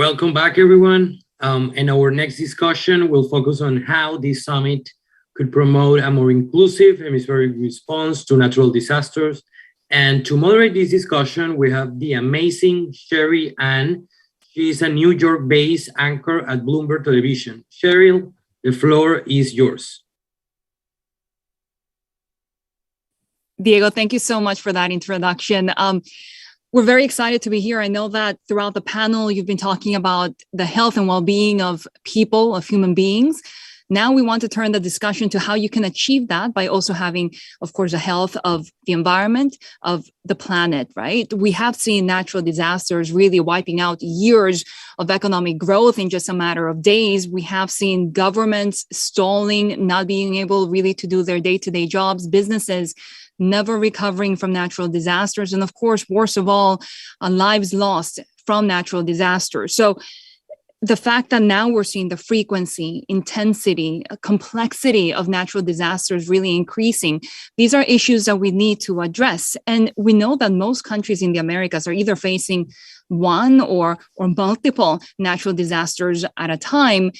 Welcome back, everyone. And our next discussion will focus on how this summit could promote a more inclusive hemispheric response to natural disasters. And to moderate this discussion, we have the amazing Sherry Ann. She is a New York-based anchor at Bloomberg Television. Cheryl, the floor is yours. Diego, thank you so much for that introduction. We're very excited to be here. I know that throughout the panel, you've been talking about the health and well-being of people, of human beings. Now we want to turn the discussion to how you can achieve that by also having, of course, the health of the environment, of the planet, right? We have seen natural disasters really wiping out years of economic growth in just a matter of days. We have seen governments stalling, not being able really to do their day-to-day jobs, businesses never recovering from natural disasters, and of course, worst of all, lives lost from natural disasters. So the fact that now we're seeing the frequency, intensity, complexity of natural disasters really increasing, these are issues that we need to address. And we know that most countries in the Americas are either facing one or multiple natural disasters at a time.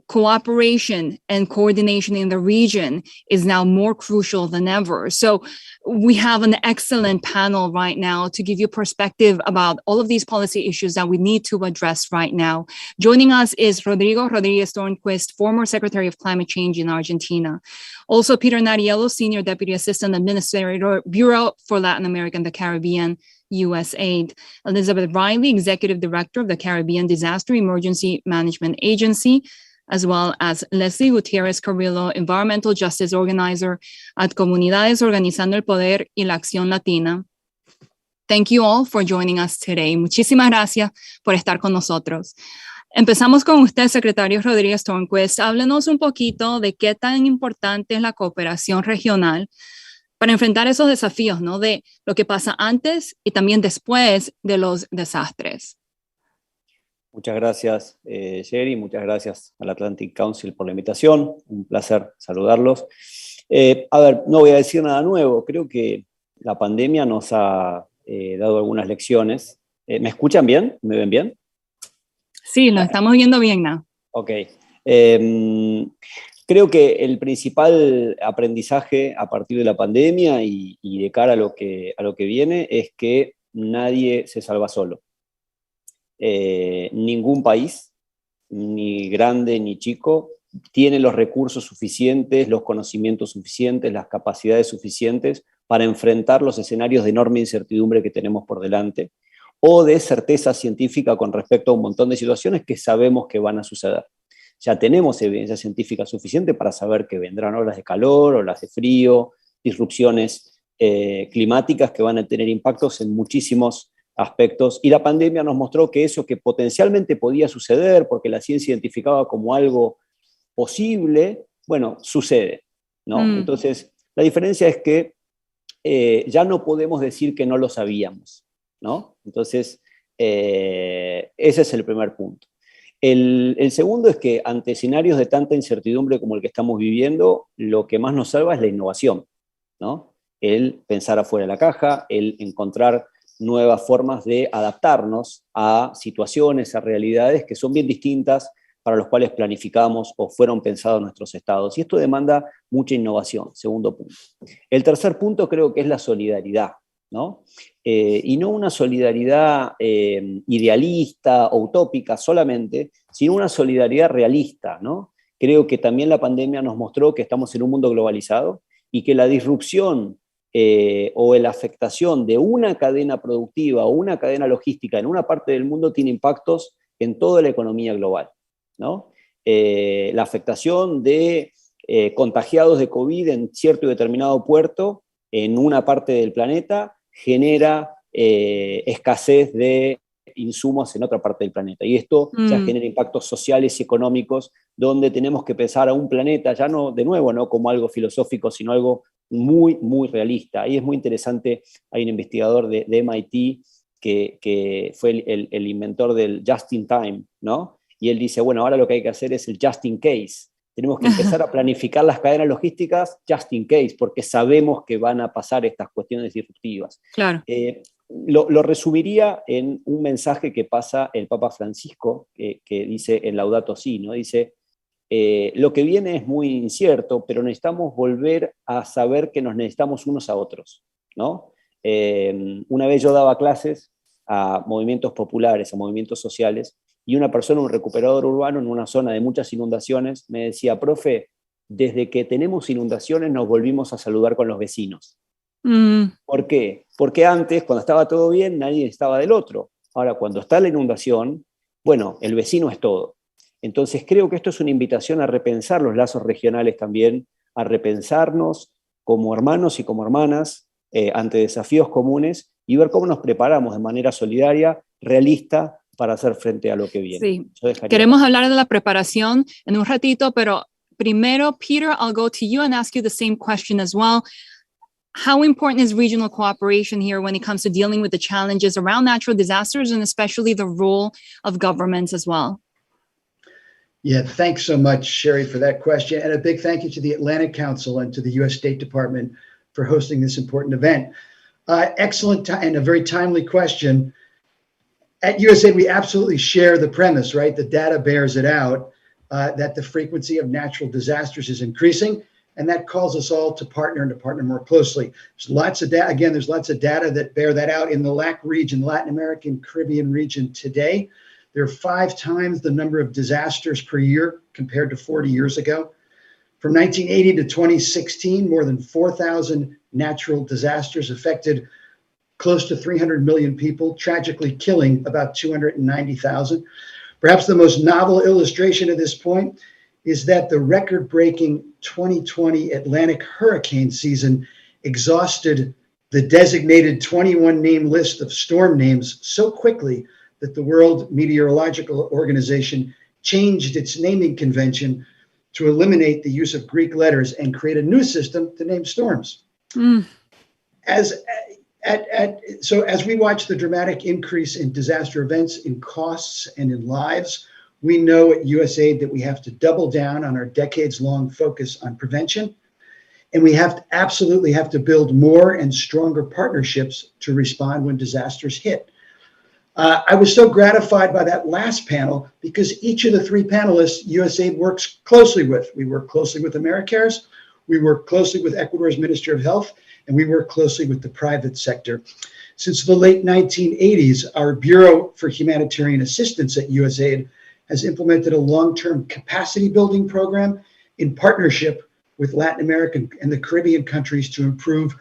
Cooperation and coordination in the region is now more crucial than ever. So we have an excellent panel right now to give you perspective about all of these policy issues that we need to address right now. Joining us is Rodrigo Rodriguez Tornquist, former Secretary of Climate Change in Argentina. Also, Peter Nariello, Senior Deputy Assistant Administrator, Bureau for Latin America and the Caribbean, USAID. Elizabeth Riley, Executive Director of the Caribbean Disaster Emergency Management Agency, as well as Leslie Gutierrez Carrillo, Environmental Justice Organizer at Comunidades Organizando el Poder y la Acción Latina. Thank you all for joining us today. Muchísimas gracias por estar con nosotros. Empezamos con usted, Secretario Rodríguez Tornquist. Háblenos un poquito de qué tan importante es la cooperación regional para enfrentar esos desafíos, ¿no? De lo que pasa antes y también después de los desastres. Muchas gracias, Sherry. Muchas gracias al Atlantic Council por la invitación. Un placer saludarlos. A ver, no voy a decir nada nuevo. Creo que la pandemia nos ha dado algunas lecciones. ¿Me escuchan bien? ¿Me ven bien? Sí, lo estamos viendo bien, ¿no? Ok. Creo que el principal aprendizaje a partir de la pandemia y de cara a lo que viene es que nadie se salva solo. Ningún país, ni grande ni chico, tiene los recursos suficientes, los conocimientos suficientes, las capacidades suficientes para enfrentar los escenarios de enorme incertidumbre que tenemos por delante, o de certeza científica con respecto a un montón de situaciones que sabemos que van a suceder. Ya tenemos evidencia científica suficiente para saber que vendrán olas de calor, olas de frío, disrupciones climáticas que van a tener impactos en muchísimos aspectos, y la pandemia nos mostró que eso que potencialmente podía suceder, porque la ciencia identificaba como algo posible, bueno, sucede, ¿no? Entonces, la diferencia es que ya no podemos decir que no lo sabíamos, ¿no? Entonces, ese es el primer punto. El segundo es que ante escenarios de tanta incertidumbre como el que estamos viviendo, lo que más nos salva es la innovación, ¿no? El pensar afuera de la caja, el encontrar nuevas formas de adaptarnos a situaciones, a realidades que son bien distintas para los cuales planificamos o fueron pensados nuestros estados. Y esto demanda mucha innovación, segundo punto. El tercer punto creo que es la solidaridad, ¿no? Y no una solidaridad idealista o utópica solamente, sino una solidaridad realista, ¿no? Creo que también la pandemia nos mostró que estamos en un mundo globalizado y que la disrupción o la afectación de una cadena productiva o una cadena logística en una parte del mundo tiene impactos en toda la economía global, ¿no? La afectación de contagiados de COVID en cierto y determinado puerto en una parte del planeta genera escasez de insumos en otra parte del planeta. Y esto ya genera impactos sociales y económicos donde tenemos que pensar a un planeta, ya no, de nuevo, no como algo filosófico, sino algo muy, muy realista. Ahí es muy interesante, hay un investigador de MIT que fue el inventor del just in time, ¿no? Y él dice, bueno, ahora lo que hay que hacer es el just in case. Tenemos que empezar a planificar las cadenas logísticas just in case, porque sabemos que van a pasar estas cuestiones disruptivas. Claro. Lo resumiría en un mensaje que pasa el Papa Francisco, que dice en Laudato Si, ¿no? Dice, lo que viene es muy incierto, pero necesitamos volver a saber que nos necesitamos unos a otros, ¿no? Una vez yo daba clases a movimientos populares, a movimientos sociales, y una persona, un recuperador urbano en una zona de muchas inundaciones, me decía, profe, desde que tenemos inundaciones nos volvimos a saludar con los vecinos. ¿Por qué? Porque antes, cuando estaba todo bien, nadie estaba del otro. Ahora, cuando está la inundación, bueno, el vecino es todo. Entonces, creo que esto es una invitación a repensar los lazos regionales también, a repensarnos como hermanos y como hermanas ante desafíos comunes y ver cómo nos preparamos de manera solidaria, realista, para hacer frente a lo que viene. Sí. Queremos hablar de la preparación en un ratito, pero primero, Peter, I'll go to you and ask you the same question as well. How important is regional cooperation here when it comes to dealing with the challenges around natural disasters and especially the role of governments as well? Yeah, thanks so much, Sherry, for that question. And a big thank you to the Atlantic Council and to the U.S. State Department for hosting this important event. Excellent and a very timely question. At USAID, we absolutely share the premise, right? The data bears it out, that the frequency of natural disasters is increasing, and that calls us all to partner and to partner more closely. There's lots of data, again, there's lots of data that bear that out in the LAC region, Latin American Caribbean region today. There are 5 times the number of disasters per year compared to 40 years ago. From 1980 to 2016, more than 4,000 natural disasters affected close to 300 million people, tragically killing about 290,000. Perhaps the most novel illustration of this point is that the record-breaking 2020 Atlantic hurricane season exhausted the designated 21-name list of storm names so quickly that the World Meteorological Organization changed its naming convention to eliminate the use of Greek letters and create a new system to name storms. So as we watch the dramatic increase in disaster events, in costs, and in lives, we know at USAID that we have to double down on our decades-long focus on prevention, and we absolutely have to build more and stronger partnerships to respond when disasters hit. I was so gratified by that last panel because each of the 3 panelists USAID works closely with. We work closely with AmeriCares, we work closely with Ecuador's Ministry of Health, and we work closely with the private sector. Since the late 1980s, our Bureau for Humanitarian Assistance at USAID has implemented a long-term capacity building program in partnership with Latin American and the Caribbean countries to improve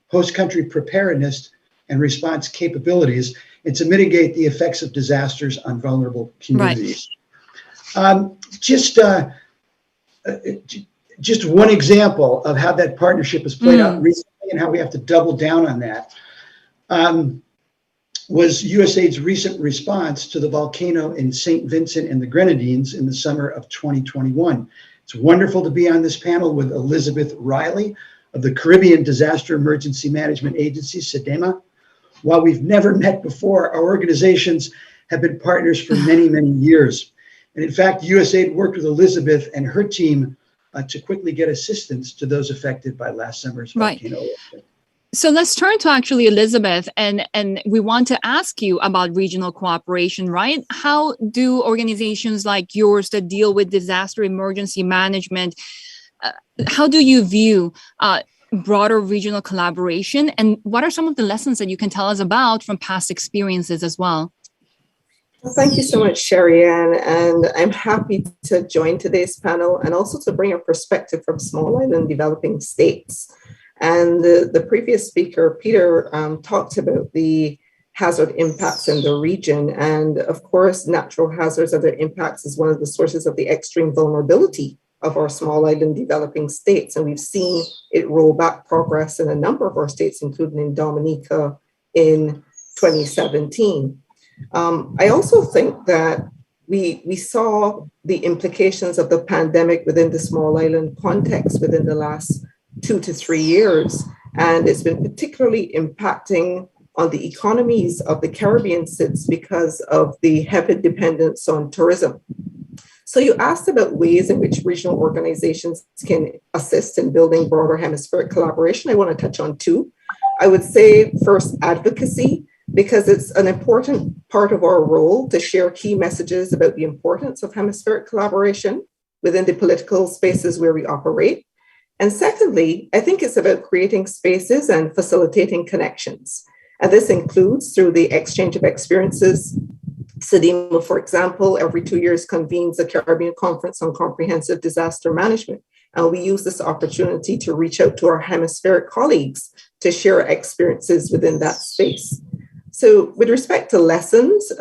host country preparedness and response capabilities and to mitigate the effects of disasters on vulnerable communities. Right. Just one example of how that partnership has played out recently and how we have to double down on that was USAID's recent response to the volcano in St. Vincent and the Grenadines in the summer of 2021. It's wonderful to be on this panel with Elizabeth Riley of the Caribbean Disaster Emergency Management Agency, SEDEMA. While we've never met before, our organizations have been partners for many, many years. And in fact, USAID worked with Elizabeth and her team to quickly get assistance to those affected by last summer's volcano. Right. So let's turn to actually Elizabeth, and we want to ask you about regional cooperation, right? How do organizations like yours that deal with disaster emergency management, how do you view broader regional collaboration, and what are some of the lessons that you can tell us about from past experiences as well? Well, thank you so much, Sherry Ann, and I'm happy to join today's panel and also to bring a perspective from small island developing states. And the previous speaker, Peter, talked about the hazard impacts in the region. And of course, natural hazards and their impacts is one of the sources of the extreme vulnerability of our small island developing states. And we've seen it roll back progress in a number of our states, including in Dominica in 2017. I also think that we saw the implications of the pandemic within the small island context within the last 2 to 3 years. And it's been particularly impacting on the economies of the Caribbean states because of the heavy dependence on tourism. So you asked about ways in which regional organizations can assist in building broader hemispheric collaboration. I want to touch on two. I would say first, advocacy, because it's an important part of our role to share key messages about the importance of hemispheric collaboration within the political spaces where we operate. And secondly, I think it's about creating spaces and facilitating connections. And this includes through the exchange of experiences. SEDIMA, for example, every 2 years convenes a Caribbean Conference on Comprehensive Disaster Management. And we use this opportunity to reach out to our hemispheric colleagues to share experiences within that space. So with respect to lessons,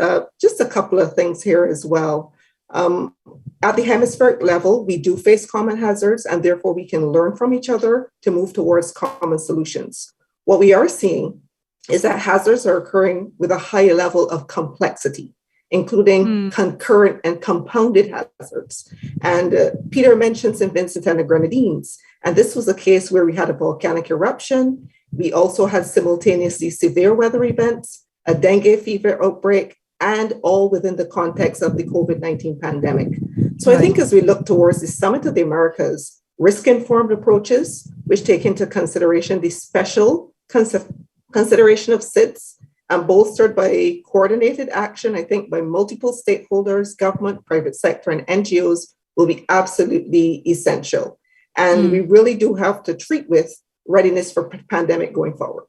just a couple of things here as well. At the hemispheric level, we do face common hazards, and therefore we can learn from each other to move towards common solutions. What we are seeing is that hazards are occurring with a high level of complexity, including concurrent and compounded hazards. And Peter mentioned St. Vincent and the Grenadines, and this was a case where we had a volcanic eruption. We also had simultaneously severe weather events, a dengue fever outbreak, and all within the context of the COVID-19 pandemic. So I think as we look towards the Summit of the Americas, risk-informed approaches, which take into consideration the special consideration of SIDS, and bolstered by coordinated action, I think by multiple stakeholders, government, private sector, and NGOs, will be absolutely essential. And we really do have to treat with readiness for pandemic going forward.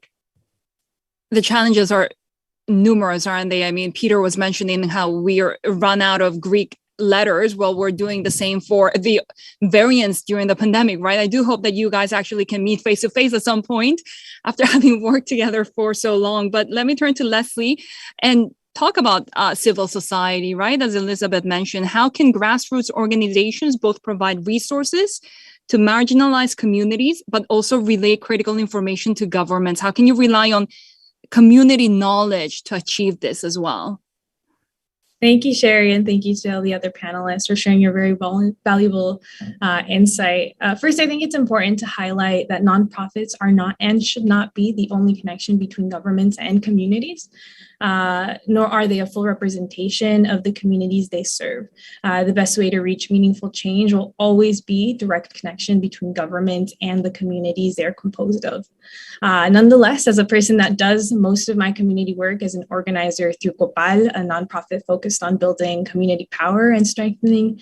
The challenges are numerous, aren't they? I mean, Peter was mentioning how we are run out of Greek letters. Well, we're doing the same for the variants during the pandemic, right? I do hope that you guys actually can meet face to face at some point after having worked together for so long. But let me turn to Leslie and talk about civil society, right? As Elizabeth mentioned, how can grassroots organizations both provide resources to marginalized communities, but also relay critical information to governments? How can you rely on community knowledge to achieve this as well? Thank you, Sherry, and thank you to all the other panelists for sharing your very valuable insight. First, I think it's important to highlight that nonprofits are not and should not be the only connection between governments and communities, nor are they a full representation of the communities they serve. The best way to reach meaningful change will always be direct connection between government and the communities they're composed of. Nonetheless, as a person that does most of my community work as an organizer through COPAL, a nonprofit focused on building community power and strengthening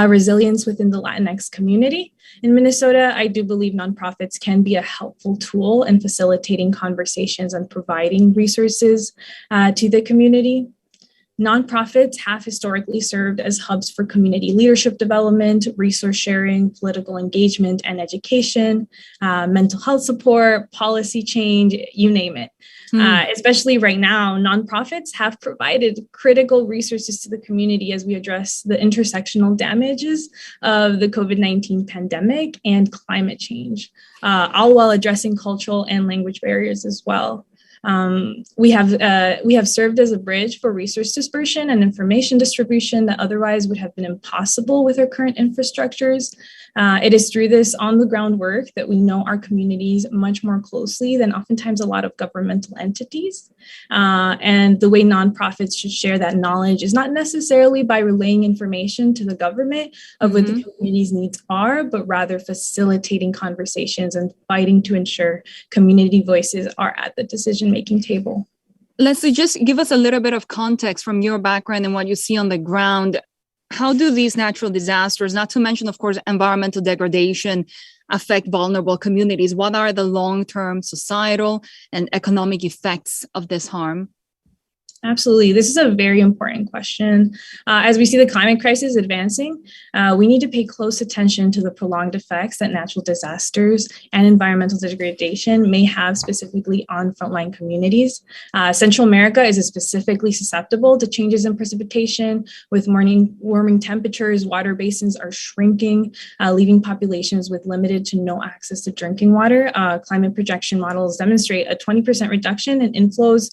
resilience within the Latinx community in Minnesota, I do believe nonprofits can be a helpful tool in facilitating conversations and providing resources to the community. Nonprofits have historically served as hubs for community leadership development, resource sharing, political engagement and education, mental health support, policy change, you name it. Especially right now, nonprofits have provided critical resources to the community as we address the intersectional damages of the COVID-19 pandemic and climate change, all while addressing cultural and language barriers as well. We have served as a bridge for resource dispersion and information distribution that otherwise would have been impossible with our current infrastructures. It is through this on-the-ground work that we know our communities much more closely than oftentimes a lot of governmental entities. And the way nonprofits should share that knowledge is not necessarily by relaying information to the government of what the community's needs are, but rather facilitating conversations and fighting to ensure community voices are at the decision-making table. Leslie, just give us a little bit of context from your background and what you see on the ground. How do these natural disasters, not to mention, of course, environmental degradation, affect vulnerable communities? What are the long-term societal and economic effects of this harm? Absolutely. This is a very important question. As we see the climate crisis advancing, we need to pay close attention to the prolonged effects that natural disasters and environmental degradation may have specifically on frontline communities. Central America is specifically susceptible to changes in precipitation. With warming temperatures, water basins are shrinking, leaving populations with limited to no access to drinking water. Climate projection models demonstrate a 20% reduction in inflows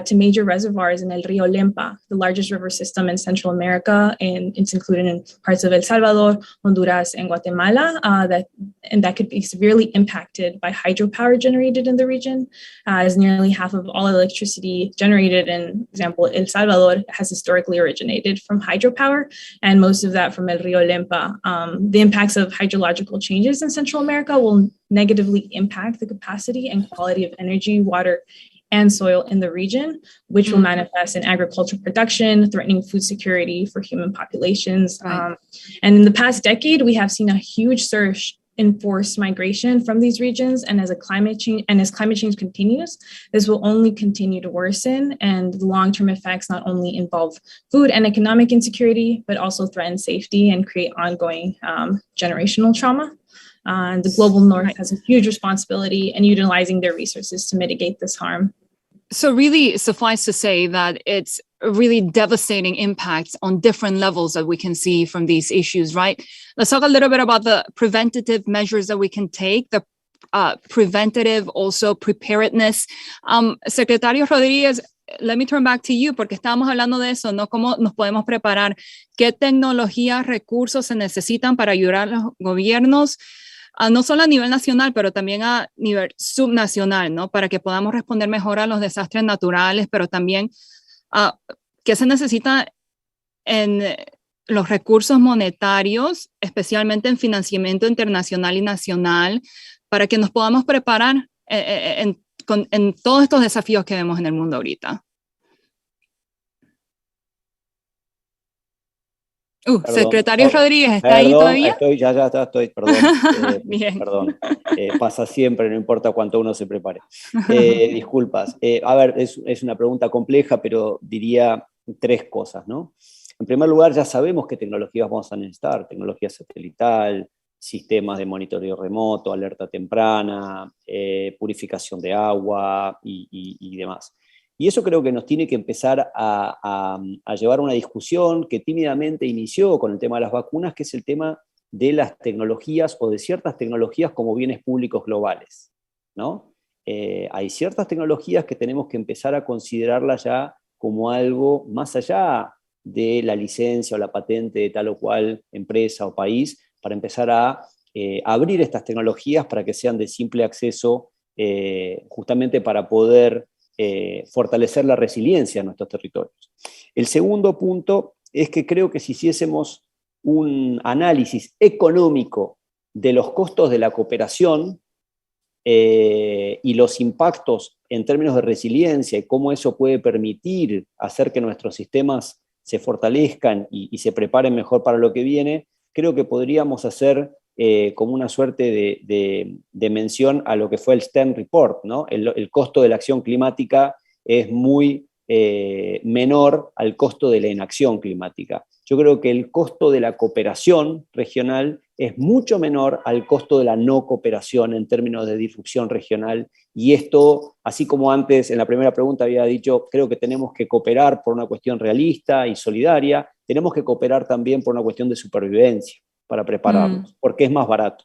to major reservoirs reservoirs in El Rio Lempa, the largest river system in Central America, and it's included in parts of El Salvador, Honduras, and Guatemala, that could be severely impacted by hydropower generated in the region, as nearly half of all electricity generated in, example, El Salvador has historically originated from hydropower, and most of that from El Rio Lempa. The impacts of hydrological changes in Central America will negatively impact the capacity and quality of energy, water, and soil in the region, which will manifest in agricultural production, threatening food security for human populations. Right. And in the past decade, we have seen a huge surge in forced migration from these regions. And as climate change continues, this will only continue to worsen. And the long-term effects not only involve food and economic insecurity, but also threaten safety and create ongoing generational trauma. And the global north has a huge responsibility in utilizing their resources to mitigate this harm. So really suffice to say that it's really devastating impacts on different levels that we can see from these issues, right? Let's talk a little bit about the preventative measures that we can take, the preventative also preparedness. Secretario Rodríguez, let me turn back to you porque estábamos hablando de eso, ¿no? ¿Cómo nos podemos preparar? ¿Qué tecnologías, recursos se necesitan para ayudar a los gobiernos? No solo a nivel nacional, pero también a nivel subnacional, ¿no? Para que podamos responder mejor a los desastres naturales, pero también qué se necesita en los recursos monetarios, especialmente en financiamiento internacional y nacional, para que nos podamos preparar en todos estos desafíos que vemos en el mundo ahorita. Secretario Rodríguez, ¿está ahí todavía? Estoy, ya estoy, perdón. Bien. Perdón, pasa siempre, no importa cuánto uno se prepare. Disculpas. A ver, es una pregunta compleja, pero diría tres cosas, ¿no? En primer lugar, ya sabemos qué tecnologías vamos a necesitar: tecnología satelital, sistemas de monitoreo remoto, alerta temprana, purificación de agua y demás. Y eso creo que nos tiene que empezar a llevar una discusión que tímidamente inició con el tema de las vacunas, que es el tema de las tecnologías o de ciertas tecnologías como bienes públicos globales, ¿no? Hay ciertas tecnologías que tenemos que empezar a considerarlas ya como algo más allá de la licencia o la patente de tal o cual empresa o país, para empezar a abrir estas tecnologías para que sean de simple acceso, justamente para poder fortalecer la resiliencia de nuestros territorios. El segundo punto es que creo que si hiciésemos un análisis económico de los costos de la cooperación y los impactos en términos de resiliencia y cómo eso puede permitir hacer que nuestros sistemas se fortalezcan y se preparen mejor para lo que viene, creo que podríamos hacer como una suerte de mención a lo que fue el Stern Report, ¿no? El costo de la acción climática es muy menor al costo de la inacción climática. Yo creo que el costo de la cooperación regional es mucho menor al costo de la no cooperación en términos de disrupción regional, y esto, así como antes en la primera pregunta había dicho, creo que tenemos que cooperar por una cuestión realista y solidaria, tenemos que cooperar también por una cuestión de supervivencia, para prepararnos, porque es más barato.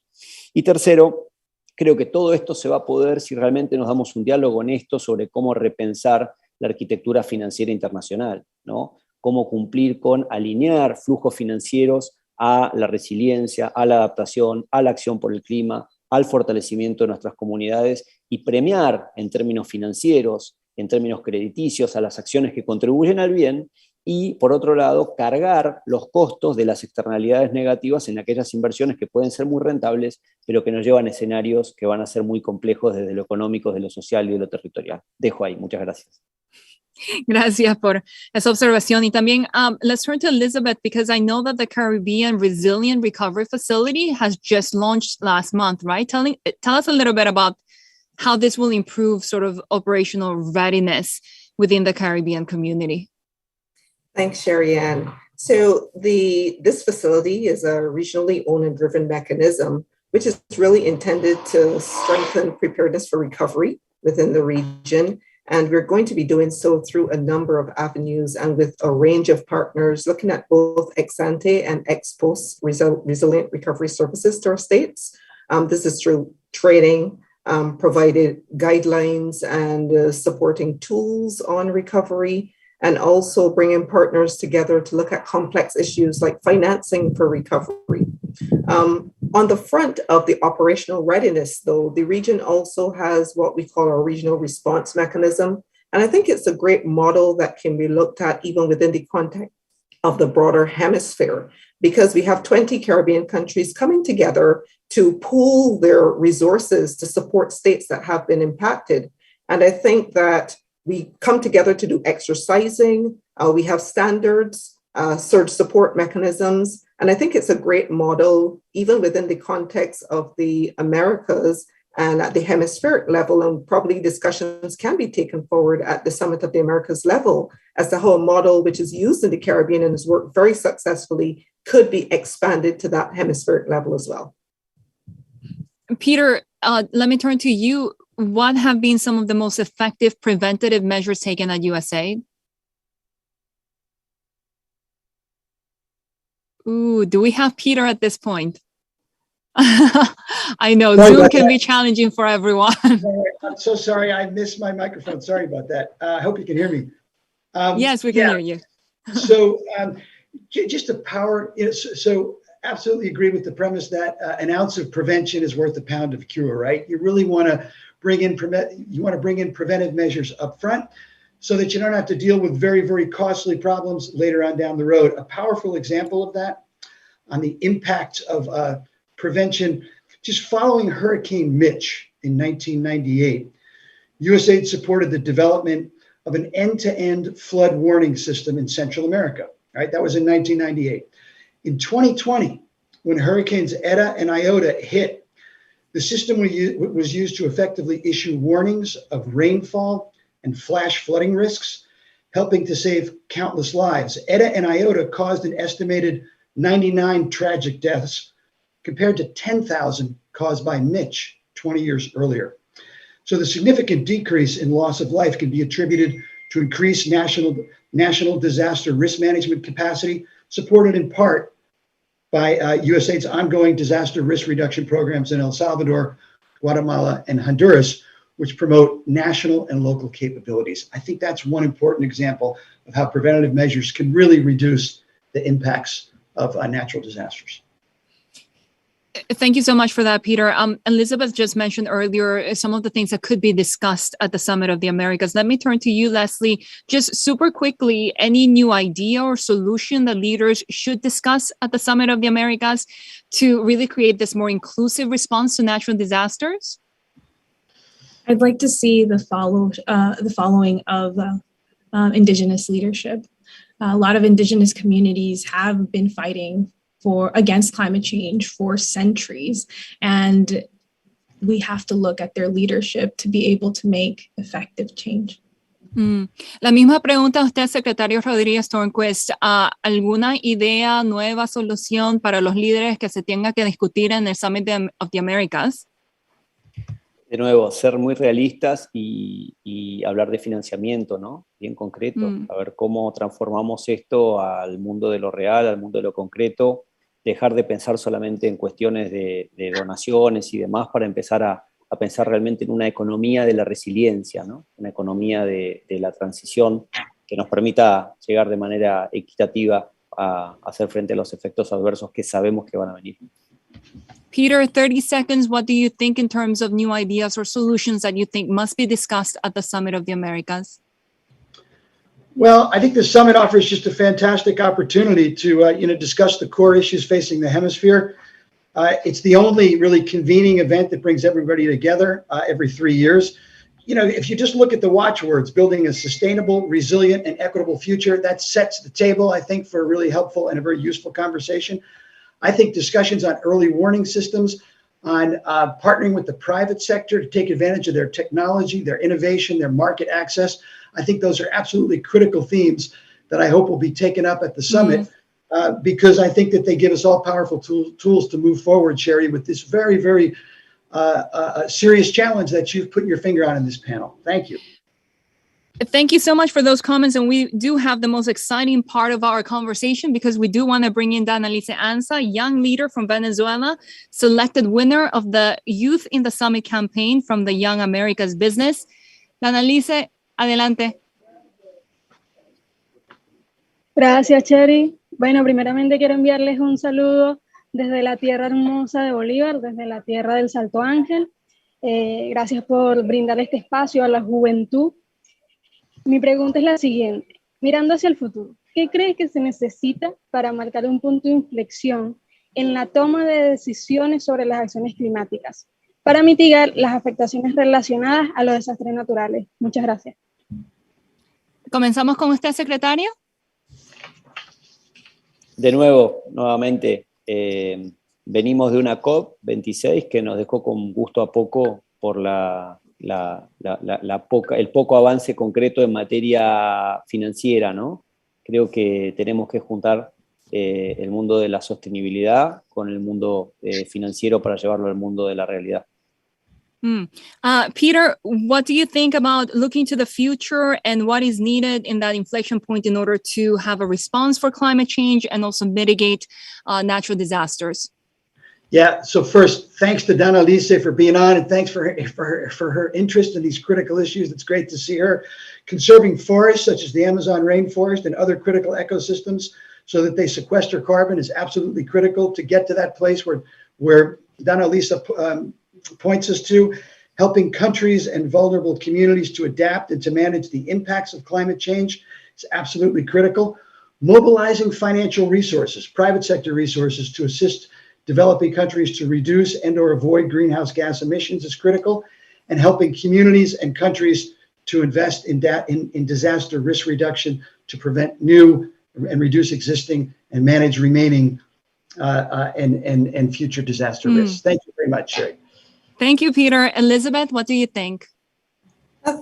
Y tercero, creo que todo esto se va a poder si realmente nos damos un diálogo honesto sobre cómo repensar la arquitectura financiera internacional, ¿no? Cómo cumplir con alinear flujos financieros a la resiliencia, a la adaptación, a la acción por el clima, al fortalecimiento de nuestras comunidades y premiar en términos financieros, en términos crediticios, a las acciones que contribuyen al bien, y por otro lado, cargar los costos de las externalidades negativas en aquellas inversiones que pueden ser muy rentables, pero que nos llevan a escenarios que van a ser muy complejos desde lo económico, de lo social y de lo territorial. Dejo ahí, muchas gracias. Gracias por esa observación. Y también, let's turn to Elizabeth, because I know that the Caribbean Resilient Recovery Facility has just launched last month, right? Tell us a little bit about how this will improve sort of operational readiness within the Caribbean community. Thanks, Sherry Ann. So this facility is a regionally owned and driven mechanism, which is really intended to strengthen preparedness for recovery within the region. And we're going to be doing so through a number of avenues and with a range of partners, looking at both ex-ante and ex-post resilient recovery services to our states. This is through training, provided guidelines and supporting tools on recovery, and also bringing partners together to look at complex issues like financing for recovery. On the front of the operational readiness, though, the region also has what we call our regional response mechanism. And I think it's a great model that can be looked at even within the context of the broader hemisphere, because we have 20 Caribbean countries coming together to pool their resources to support states that have been impacted. And I think that we come together to do exercising, we have standards, surge support mechanisms, and I think it's a great model, even within the context of the Americas and at the hemispheric level, and probably discussions can be taken forward at the Summit of the Americas level as to how a model which is used in the Caribbean and has worked very successfully could be expanded to that hemispheric level as well. Peter, let me turn to you. What have been some of the most effective preventative measures taken at USAID? Ooh, do we have Peter at this point? I know Zoom can be challenging for everyone. I'm so sorry, I missed my microphone. Sorry about that. I hope you can hear me. Yes, we can hear you. So just the power, so absolutely agree with the premise that an ounce of prevention is worth a pound of cure, right? You really want to bring in preventive measures up front so that you don't have to deal with very, very costly problems later on down the road. A powerful example of that on the impact of prevention, just following Hurricane Mitch in 1998, USAID supported the development of an end-to-end flood warning system in Central America, right? That was in 1998. In 2020, when Hurricanes Eta and Iota hit, the system was used to effectively issue warnings of rainfall and flash flooding risks, helping to save countless lives. Eta and Iota caused an estimated 99 tragic deaths compared to 10,000 caused by Mitch 20 years earlier. So the significant decrease in loss of life can be attributed to increased national disaster risk management capacity, supported in part by USAID's ongoing disaster risk reduction programs in El Salvador, Guatemala, and Honduras, which promote national and local capabilities. I think that's one important example of how preventative measures can really reduce the impacts of natural disasters. Thank you so much for that, Peter. Elizabeth just mentioned earlier some of the things that could be discussed at the Summit of the Americas. Let me turn to you, Leslie. Just super quickly, any new idea or solution that leaders should discuss at the Summit of the Americas to really create this more inclusive response to natural disasters? I'd like to see the following of Indigenous leadership. A lot of Indigenous communities have been fighting against climate change for centuries, and we have to look at their leadership to be able to make effective change. La misma pregunta a usted, secretario Rodríguez Tornquist. ¿Alguna idea, nueva solución para los líderes que se tenga que discutir en el Summit of the Americas? De nuevo, ser muy realistas y hablar de financiamiento, ¿no? Bien concreto, a ver cómo transformamos esto al mundo de lo real, al mundo de lo concreto, dejar de pensar solamente en cuestiones de donaciones y demás para empezar a pensar realmente en una economía de la resiliencia, ¿no? Una economía de la transición que nos permita llegar de manera equitativa a hacer frente a los efectos adversos que sabemos que van a venir. Peter, 30 seconds. What do you think in terms of new ideas or solutions that you think must be discussed at the Summit of the Americas? Well, I think the summit offers just a fantastic opportunity to discuss the core issues facing the hemisphere. It's the only really convening event that brings everybody together every 3 years. You know, if you just look at the watchwords, building a sustainable, resilient, and equitable future, that sets the table, I think, for a really helpful and a very useful conversation. I think discussions on early warning systems, on partnering with the private sector to take advantage of their technology, their innovation, their market access. I think those are absolutely critical themes that I hope will be taken up at the summit because I think that they give us all powerful tools to move forward, Sherry, with this very, very serious challenge that you've put your finger on in this panel. Thank you. Thank you so much for those comments. And we do have the most exciting part of our conversation because we do want to bring in Danalice Anza, young leader from Venezuela, selected winner of the Youth in the Summit campaign from the Young America's Business. Danalice, adelante. Gracias, Cheri. Bueno, primeramente quiero enviarles un saludo desde la tierra hermosa de Bolívar, desde la tierra del Salto Ángel. Gracias por brindar este espacio a la juventud. Mi pregunta es la siguiente. Mirando hacia el futuro, ¿qué crees que se necesita para marcar un punto de inflexión en la toma de decisiones sobre las acciones climáticas para mitigar las afectaciones relacionadas a los desastres naturales? Muchas gracias. Comenzamos con usted, secretario. De nuevo, nuevamente, venimos de una COP26 que nos dejó con gusto a poco por el poco avance concreto en materia financiera, ¿no? Creo que tenemos que juntar el mundo de la sostenibilidad con el mundo financiero para llevarlo al mundo de la realidad. Peter, what do you think about looking to the future and what is needed in that inflection point in order to have a response for climate change and also mitigate natural disasters? Yeah, so first, thanks to Donna Lise for being on, and thanks for her interest in these critical issues. It's great to see her. Conserving forests, such as the Amazon rainforest and other critical ecosystems, so that they sequester carbon is absolutely critical to get to that place where Donna Lise points us to. Helping countries and vulnerable communities to adapt and to manage the impacts of climate change is absolutely critical. Mobilizing financial resources, private sector resources to assist developing countries to reduce and or avoid greenhouse gas emissions is critical, and helping communities and countries to invest in disaster risk reduction to prevent new and reduce existing and manage remaining and future disaster risks. Thank you very much, Sherry. Thank you, Peter. Elizabeth, what do you think?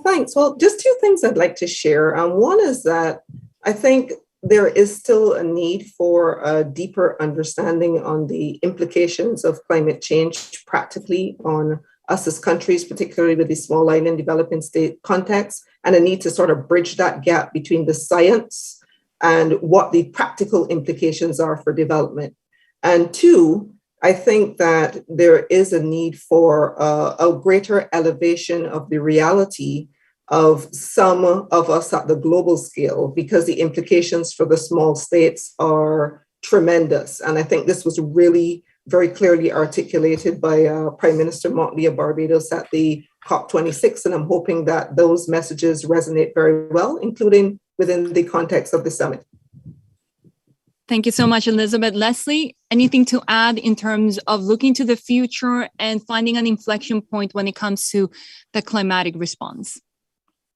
Thanks. Well, just two things I'd like to share. One is that I think there is still a need for a deeper understanding on the implications of climate change practically on us as countries, particularly with the small island developing state context, and a need to sort of bridge that gap between the science and what the practical implications are for development. And two, I think that there is a need for a greater elevation of the reality of some of us at the global scale, because the implications for the small states are tremendous. And I think this was really very clearly articulated by Prime Minister Motley of Barbados at the COP26. And I'm hoping that those messages resonate very well, including within the context of the summit. Thank you so much, Elizabeth. Leslie, anything to add in terms of looking to the future and finding an inflection point when it comes to the climatic response?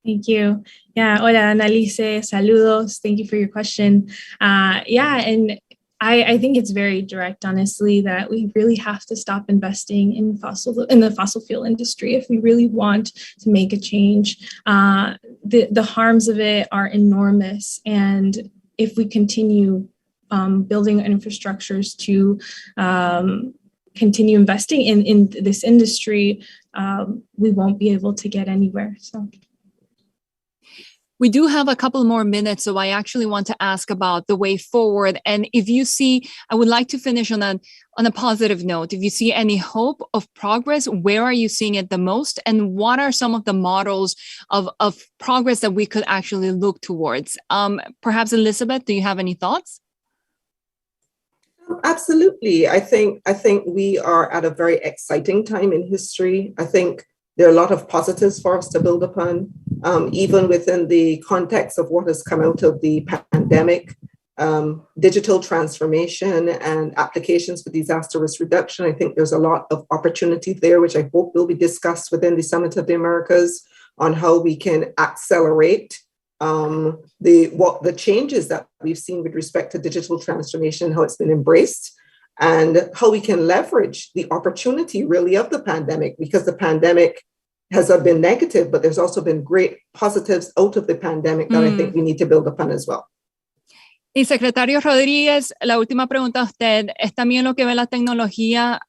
Thank you. Yeah, hola, Annalise, saludos. Thank you for your question. And I think it's very direct, honestly, that we really have to stop investing in the fossil fuel industry if we really want to make a change. The harms of it are enormous, and if we continue building infrastructures to continue investing in this industry, we won't be able to get anywhere. So. We do have a couple more minutes, so I actually want to ask about the way forward. And if you see, I would like to finish on a positive note. If you see any hope of progress, where are you seeing it the most? And what are some of the models of progress that we could actually look towards? Perhaps Elizabeth, do you have any thoughts? Absolutely. I think we are at a very exciting time in history. I think there are a lot of positives for us to build upon, even within the context of what has come out of the pandemic, digital transformation and applications for disaster risk reduction. I think there's a lot of opportunity there, which I hope will be discussed within the Summit of the Americas on how we can accelerate the changes that we've seen with respect to digital transformation, how it's been embraced, and how we can leverage the opportunity really of the pandemic, because the pandemic has been negative, but there's also been great positives out of the pandemic that I think we need to build upon as well. Y secretario Rodríguez, la última pregunta a usted, ¿es también lo que ve la tecnología?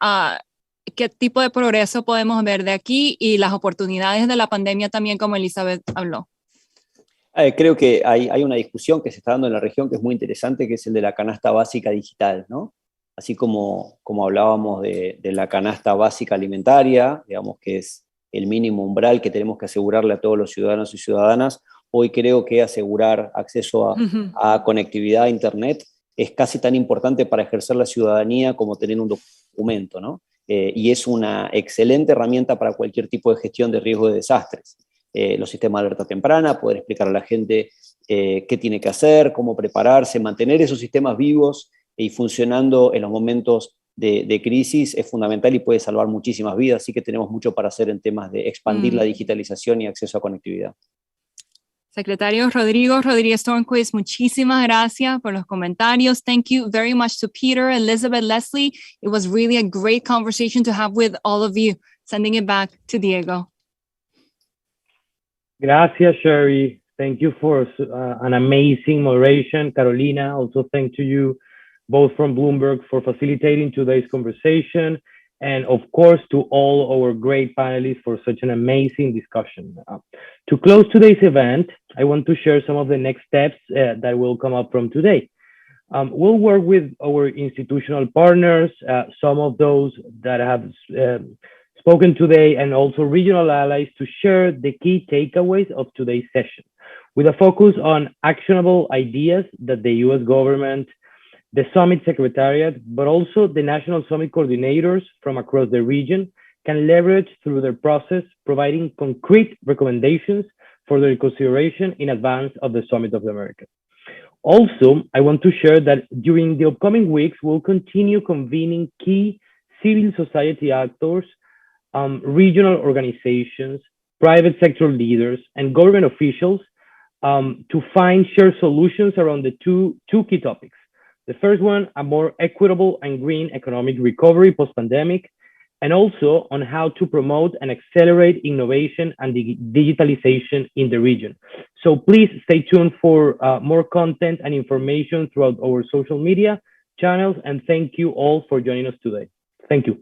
¿Qué tipo de progreso podemos ver de aquí y las oportunidades de la pandemia también, como Elizabeth habló? Creo que hay una discusión que se está dando en la región que es muy interesante, que es el de la canasta básica digital, ¿no? Así como hablábamos de la canasta básica alimentaria, digamos que es el mínimo umbral que tenemos que asegurarle a todos los ciudadanos y ciudadanas. hoy creo que asegurar acceso a conectividad a Internet es casi tan importante para ejercer la ciudadanía como tener un documento, ¿no? Y es una excelente herramienta para cualquier tipo de gestión de riesgo de desastres. Los sistemas de alerta temprana, poder explicar a la gente qué tiene que hacer, cómo prepararse, mantener esos sistemas vivos y funcionando en los momentos de crisis es fundamental y puede salvar muchísimas vidas, así que tenemos mucho para hacer en temas de expandir la digitalización y acceso a conectividad. Secretario Rodrigo Rodríguez Tornquist, muchísimas gracias por los comentarios. Thank you very much to Peter, Elizabeth, Leslie. It was really a great conversation to have with all of you. Sending it back to Diego. Gracias, Sherry. Thank you for an amazing moderation. Carolina, also thank to you both from Bloomberg for facilitating today's conversation. And of course, to all our great panelists for such an amazing discussion. To close today's event, I want to share some of the next steps that will come up from today. We'll work with our institutional partners, some of those that have spoken today, and also regional allies to share the key takeaways of today's session, with a focus on actionable ideas that the US government, the Summit Secretariat, but also the National Summit coordinators from across the region can leverage through their process, providing concrete recommendations for their consideration in advance of the Summit of the Americas. Also, I want to share that during the upcoming weeks, we'll continue convening key civil society actors, regional organizations, private sector leaders, and government officials to find shared solutions around the two key topics. The first one, a more equitable and green economic recovery post-pandemic, and also on how to promote and accelerate innovation and digitalization in the region. So please stay tuned for more content and information throughout our social media channels, and thank you all for joining us today. Thank you.